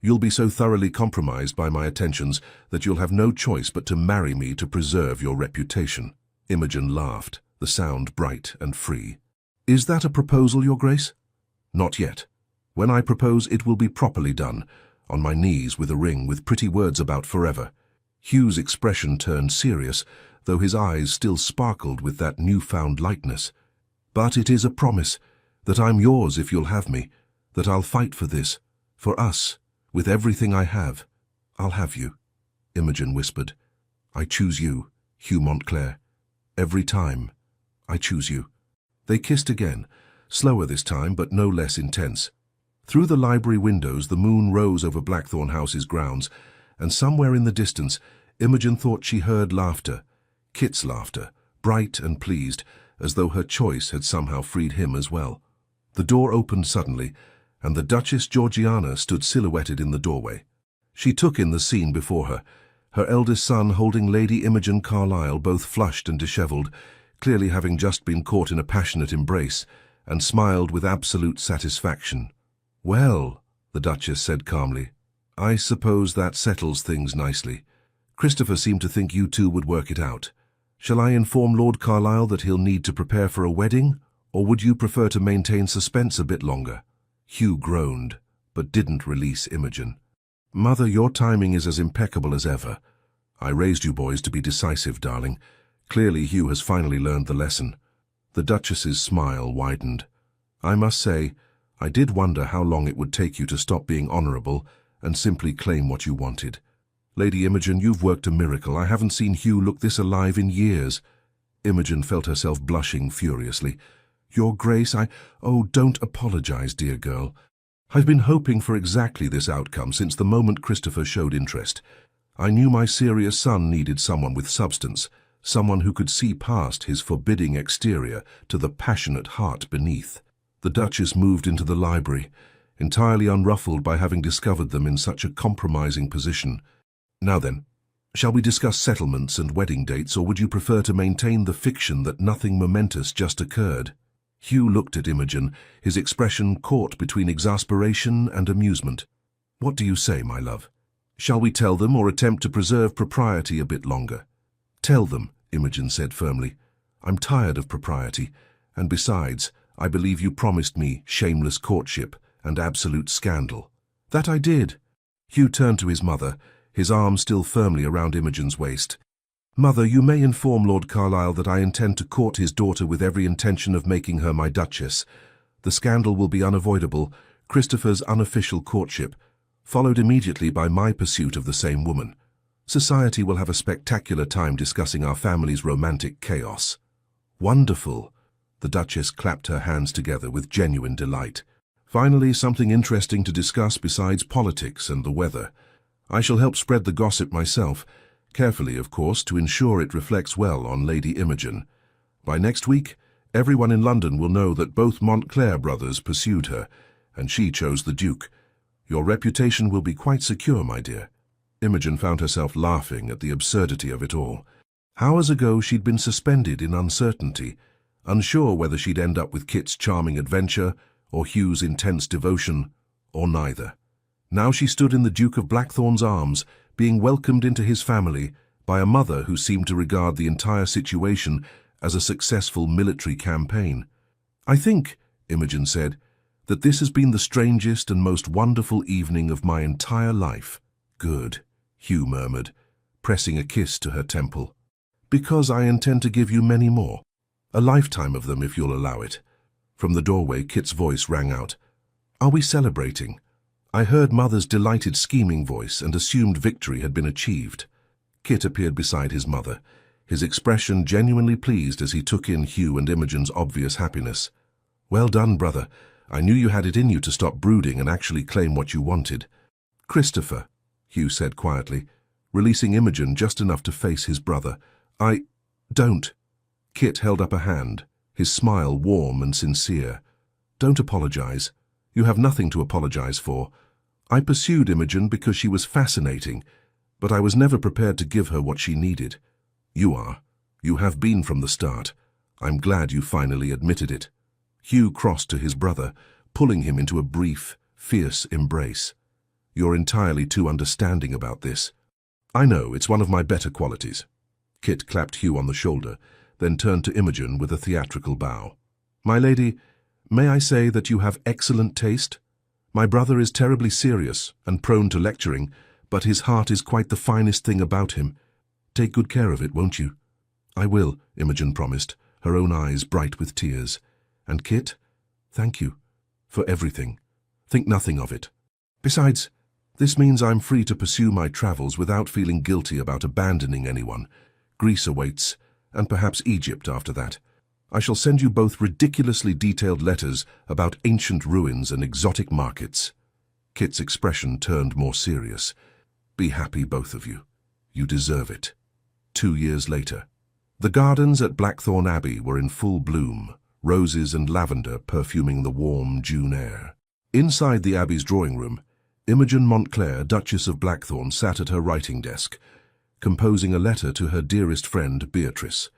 You'll be so thoroughly compromised by my attentions that you'll have no choice but to marry me to preserve your reputation." Imogen laughed, the sound bright and free. "Is that a proposal, Your Grace?" "Not yet. When I propose, it will be properly done, on my knees with a ring with pretty words about forever." Hugh's expression turned serious, though his eyes still sparkled with that newfound lightness. "But it is a promise, that I'm yours if you'll have me, that I'll fight for this, for us, with everything I have." "I'll have you," Imogen whispered. "I choose you, Hugh Montclair. Every time, I choose you." They kissed again, slower this time but no less intense. Through the library windows the moon rose over Blackthorn House's grounds, and somewhere in the distance Imogen thought she heard laughter, Kit's laughter, bright and pleased, as though her choice had somehow freed him as well. The door opened suddenly, and the Duchess Georgiana stood silhouetted in the doorway. She took in the scene before her, her eldest son holding Lady Imogen Carlyle, both flushed and dishevelled, clearly having just been caught in a passionate embrace, and smiled with absolute satisfaction. "Well," the Duchess said calmly, "I suppose that settles things nicely. Christopher seemed to think you two would work it out. Shall I inform Lord Carlisle that he'll need to prepare for a wedding, or would you prefer to maintain suspense a bit longer?" Hugh groaned, but didn't release Imogen. "Mother, your timing is as impeccable as ever. I raised you boys to be decisive, darling. Clearly Hugh has finally learned the lesson." The Duchess's smile widened. "I must say, I did wonder how long it would take you to stop being honourable and simply claim what you wanted. Lady Imogen, you've worked a miracle. I haven't seen Hugh look this alive in years." Imogen felt herself blushing furiously. "Your Grace, Oh, don't apologise, dear girl. I've been hoping for exactly this outcome since the moment Christopher showed interest. I knew my serious son needed someone with substance, someone who could see past his forbidding exterior to the passionate heart beneath." The Duchess moved into the library, entirely unruffled by having discovered them in such a compromising position. "Now then, shall we discuss settlements and wedding dates, or would you prefer to maintain the fiction that nothing momentous just occurred?" Hugh looked at Imogen, his expression caught between exasperation and amusement. "What do you say, my love? Shall we tell them or attempt to preserve propriety a bit longer?" "Tell them," Imogen said firmly. "I'm tired of propriety, and besides, I believe you promised me shameless courtship and absolute scandal." "That I did." Hugh turned to his mother, his arm still firmly around Imogen's waist. "Mother, you may inform Lord Carlisle that I intend to court his daughter with every intention of making her my Duchess. The scandal will be unavoidable, Christopher's unofficial courtship, followed immediately by my pursuit of the same woman. Society will have a spectacular time discussing our family's romantic chaos." "Wonderful!" The Duchess clapped her hands together with genuine delight. "Finally, something interesting to discuss besides politics and the weather. I shall help spread the gossip myself, carefully, of course, to ensure it reflects well on Lady Imogen. By next week, everyone in London will know that both Montclair brothers pursued her, and she chose the Duke. Your reputation will be quite secure, my dear." Imogen found herself laughing at the absurdity of it all. Hours ago she'd been suspended in uncertainty, unsure whether she'd end up with Kit's charming adventure or Hugh's intense devotion, or neither. Now she stood in the Duke of Blackthorn's arms, being welcomed into his family by a mother who seemed to regard the entire situation as a successful military campaign. "I think," Imogen said, "that this has been the strangest and most wonderful evening of my entire life." "Good," Hugh murmured, pressing a kiss to her temple. "Because I intend to give you many more. A lifetime of them, if you'll allow it." From the doorway, Kit's voice rang out. "Are we celebrating?" I heard Mother's delighted scheming voice and assumed victory had been achieved. Kit appeared beside his mother, his expression genuinely pleased as he took in Hugh and Imogen's obvious happiness. "Well done, brother. I knew you had it in you to stop brooding and actually claim what you wanted." "Christopher," Hugh said quietly, releasing Imogen just enough to face his brother. Don't." Kit held up a hand, his smile warm and sincere. "Don't apologize. You have nothing to apologize for. I pursued Imogen because she was fascinating, but I was never prepared to give her what she needed. You are. You have been from the start. I'm glad you finally admitted it. Hugh crossed to his brother, pulling him into a brief, fierce embrace. You're entirely too understanding about this. I know, it's one of my better qualities. Kit clapped Hugh on the shoulder, then turned to Imogen with a theatrical bow. My lady, may I say that you have excellent taste? My brother is terribly serious and prone to lecturing, but his heart is quite the finest thing about him. Take good care of it, won't you? I will, Imogen promised, her own eyes bright with tears. And Kit, thank you for everything. Think nothing of it. Besides, this means I'm free to pursue my travels without feeling guilty about abandoning anyone. Greece awaits, and perhaps Egypt after that. I shall send you both ridiculously detailed letters about ancient ruins and exotic markets. Kit's expression turned more serious. Be happy, both of you. You deserve it. 2 years later. The gardens at Blackthorn Abbey were in full bloom, roses and lavender perfuming the warm June air. Inside the Abbey's drawing room, Imogen Montclair, Duchess of Blackthorn, sat at her writing desk, composing a letter to her dearest friend, Beatrice.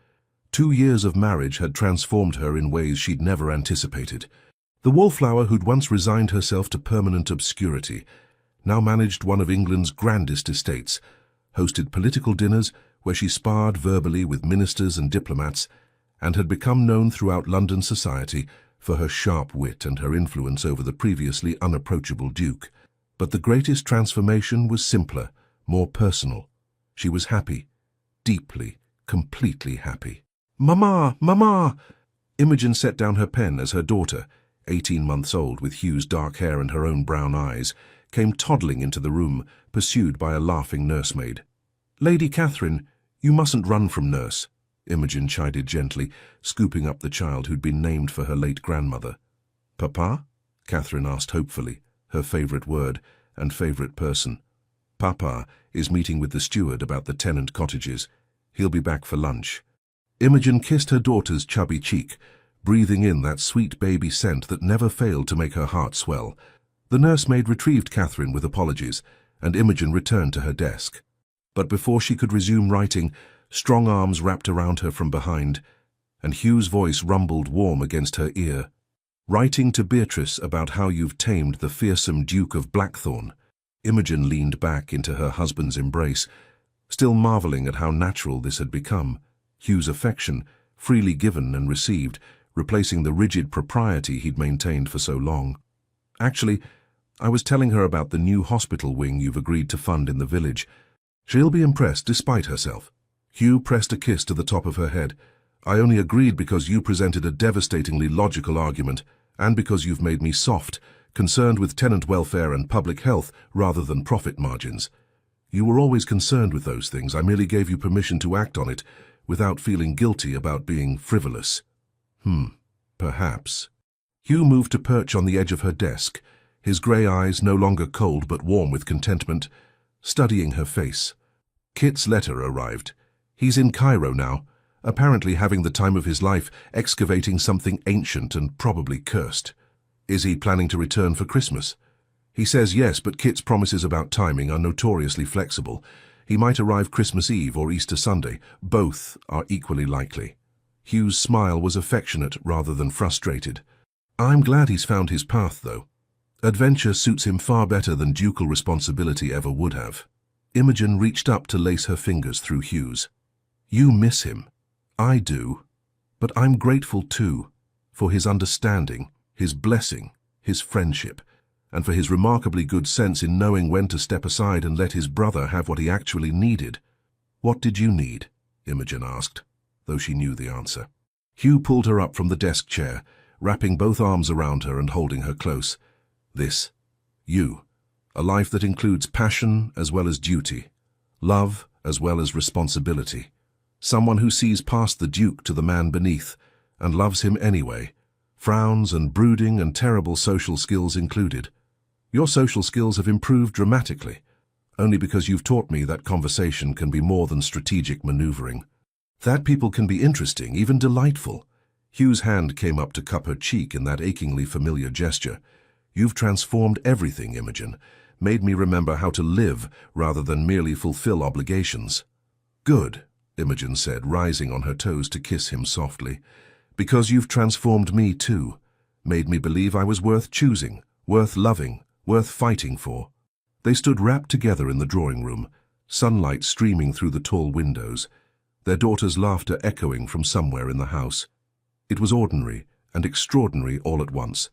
2 years of marriage had transformed her in ways she'd never anticipated. The wallflower who'd once resigned herself to permanent obscurity now managed one of England's grandest estates, hosted political dinners where she sparred verbally with ministers and diplomats, and had become known throughout London society for her sharp wit and her influence over the previously unapproachable Duke. But the greatest transformation was simpler, more personal. She was happy, deeply, completely happy. "Mamma! Mamma!" Imogen set down her pen as her daughter, 18 months old with Hugh's dark hair and her own brown eyes, came toddling into the room, pursued by a laughing nursemaid. "Lady Catherine, you mustn't run from nurse," Imogen chided gently, scooping up the child who'd been named for her late grandmother. "Papa?" Catherine asked hopefully, her favourite word and favourite person. "Papa is meeting with the steward about the tenant cottages. He'll be back for lunch." Imogen kissed her daughter's chubby cheek, breathing in that sweet baby scent that never failed to make her heart swell. The nursemaid retrieved Catherine with apologies, and Imogen returned to her desk. But before she could resume writing, strong arms wrapped around her from behind, and Hugh's voice rumbled warm against her ear. "Writing to Beatrice about how you've tamed the fearsome Duke of Blackthorn." Imogen leaned back into her husband's embrace, still marvelling at how natural this had become. Hugh's affection, freely given and received, replacing the rigid propriety he'd maintained for so long. "Actually, I was telling her about the new hospital wing you've agreed to fund in the village. She'll be impressed despite herself." Hugh pressed a kiss to the top of her head. "I only agreed because you presented a devastatingly logical argument, and because you've made me soft, concerned with tenant welfare and public health rather than profit margins. You were always concerned with those things. I merely gave you permission to act on it, without feeling guilty about being frivolous." Perhaps. Hugh moved to perch on the edge of her desk, his grey eyes no longer cold but warm with contentment, studying her face. Kit's letter arrived. He's in Cairo now, apparently having the time of his life excavating something ancient and probably cursed. Is he planning to return for Christmas? He says yes, but Kit's promises about timing are notoriously flexible. He might arrive Christmas Eve or Easter Sunday. Both are equally likely. Hugh's smile was affectionate rather than frustrated. "I'm glad he's found his path, though. Adventure suits him far better than ducal responsibility ever would have." Imogen reached up to lace her fingers through Hugh's. "You miss him. I do. But I'm grateful too, for his understanding, his blessing, his friendship, and for his remarkably good sense in knowing when to step aside and let his brother have what he actually needed." "What did you need?" Imogen asked, though she knew the answer. Hugh pulled her up from the desk chair, wrapping both arms around her and holding her close. "This. You. A life that includes passion as well as duty, love as well as responsibility. Someone who sees past the Duke to the man beneath, and loves him anyway, frowns and brooding and terrible social skills included. Your social skills have improved dramatically, only because you've taught me that conversation can be more than strategic maneuvering. That people can be interesting, even delightful." Hugh's hand came up to cup her cheek in that achingly familiar gesture. "You've transformed everything, Imogen, made me remember how to live rather than merely fulfill obligations. Good, Imogen said, rising on her toes to kiss him softly, because you've transformed me too, made me believe I was worth choosing, worth loving, worth fighting for. They stood wrapped together in the drawing room, sunlight streaming through the tall windows, their daughter's laughter echoing from somewhere in the house. It was ordinary and extraordinary all at once,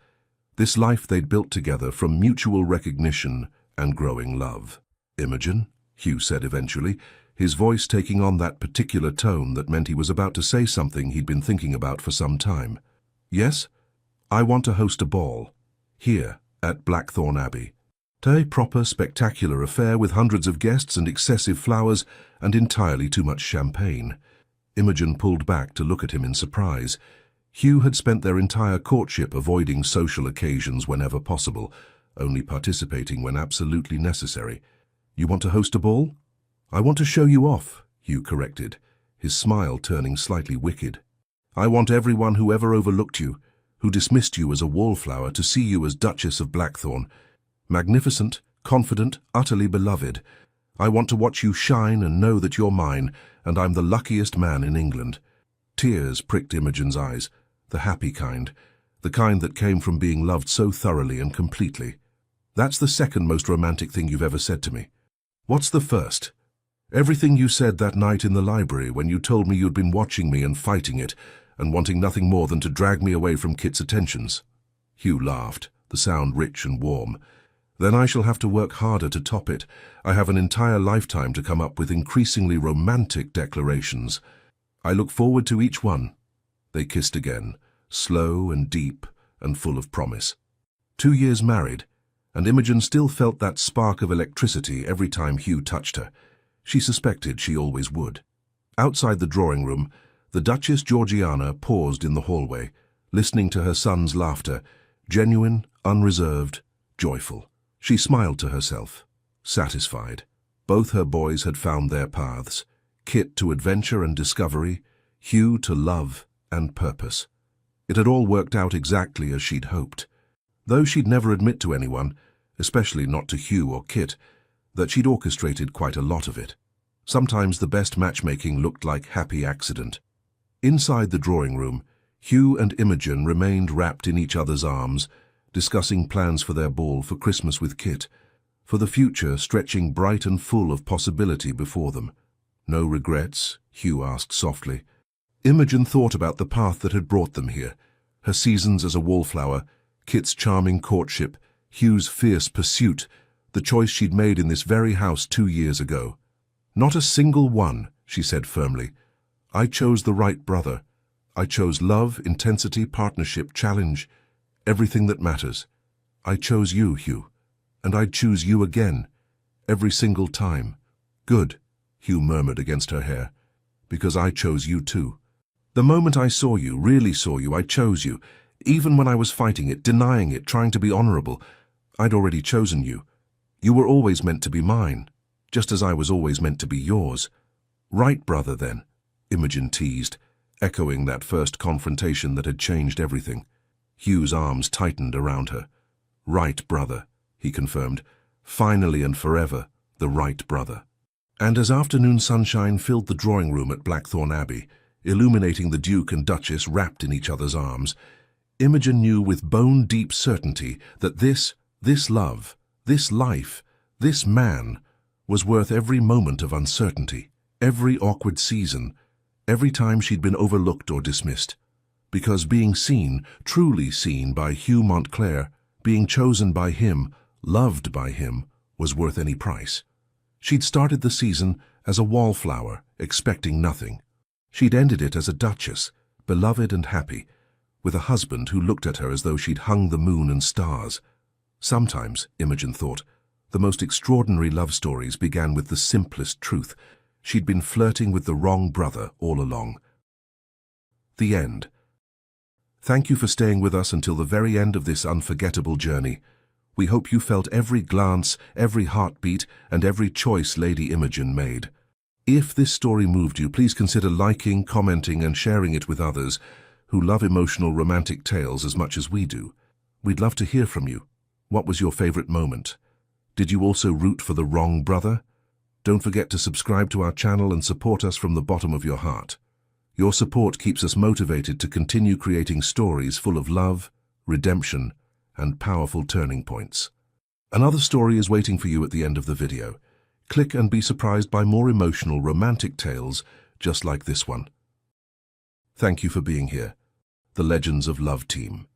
this life they'd built together from mutual recognition and growing love. Imogen, Hugh said eventually, his voice taking on that particular tone that meant he was about to say something he'd been thinking about for some time. Yes, I want to host a ball, here at Blackthorn Abbey. A proper, spectacular affair with hundreds of guests and excessive flowers and entirely too much champagne. Imogen pulled back to look at him in surprise. Hugh had spent their entire courtship avoiding social occasions whenever possible, only participating when absolutely necessary. You want to host a ball? I want to show you off, Hugh corrected, his smile turning slightly wicked. I want everyone who ever overlooked you, who dismissed you as a wallflower, to see you as Duchess of Blackthorn. Magnificent, confident, utterly beloved. I want to watch you shine and know that you're mine, and I'm the luckiest man in England. Tears pricked Imogen's eyes, the happy kind, the kind that came from being loved so thoroughly and completely. That's the second most romantic thing you've ever said to me. What's the first? Everything you said that night in the library when you told me you'd been watching me and fighting it, and wanting nothing more than to drag me away from Kit's attentions. Hugh laughed, the sound rich and warm. Then I shall have to work harder to top it. I have an entire lifetime to come up with increasingly romantic declarations. I look forward to each one. They kissed again, slow and deep and full of promise. 2 years married, and Imogen still felt that spark of electricity every time Hugh touched her. She suspected she always would. Outside the drawing room, the Duchess Georgiana paused in the hallway, listening to her son's laughter, genuine, unreserved, joyful. She smiled to herself, satisfied. Both her boys had found their paths, Kit to adventure and discovery, Hugh to love and purpose. It had all worked out exactly as she'd hoped, though she'd never admit to anyone, especially not to Hugh or Kit, that she'd orchestrated quite a lot of it. Sometimes the best matchmaking looked like happy accident. Inside the drawing room, Hugh and Imogen remained wrapped in each other's arms, discussing plans for their ball for Christmas with Kit, for the future stretching bright and full of possibility before them. No regrets? Hugh asked softly. Imogen thought about the path that had brought them here, her seasons as a wallflower, Kit's charming courtship, Hugh's fierce pursuit, the choice she'd made in this very house 2 years ago. Not a single one, she said firmly. I chose the right brother. I chose love, intensity, partnership, challenge, everything that matters. I chose you, Hugh, and I'd choose you again, every single time. Good, Hugh murmured against her hair, because I chose you too. The moment I saw you, really saw you, I chose you. Even when I was fighting it, denying it, trying to be honorable, I'd already chosen you. You were always meant to be mine, just as I was always meant to be yours. Right, brother, then, Imogen teased, echoing that first confrontation that had changed everything. Hugh's arms tightened around her. Right, brother, he confirmed. Finally and forever, the right brother. And as afternoon sunshine filled the drawing room at Blackthorn Abbey, illuminating the Duke and Duchess wrapped in each other's arms, Imogen knew with bone-deep certainty that this love, this life, this man, was worth every moment of uncertainty, every awkward season, every time she'd been overlooked or dismissed. Because being seen, truly seen by Hugh Montclair, being chosen by him, loved by him, was worth any price. She'd started the season as a wallflower, expecting nothing. She'd ended it as a duchess, beloved and happy, with a husband who looked at her as though she'd hung the moon and stars. Sometimes, Imogen thought, the most extraordinary love stories began with the simplest truth. She'd been flirting with the wrong brother all along. The end. Thank you for staying with us until the very end of this unforgettable journey. We hope you felt every glance, every heartbeat, and every choice Lady Imogen made. If this story moved you, please consider liking, commenting, and sharing it with others who love emotional romantic tales as much as we do. We'd love to hear from you. What was your favorite moment? Did you also root for the wrong brother? Don't forget to subscribe to our channel and support us from the bottom of your heart. Your support keeps us motivated to continue creating stories full of love, redemption, and powerful turning points. Another story is waiting for you at the end of the video. Click and be surprised by more emotional romantic tales just like this one. Thank you for being here. The Legends of Love team.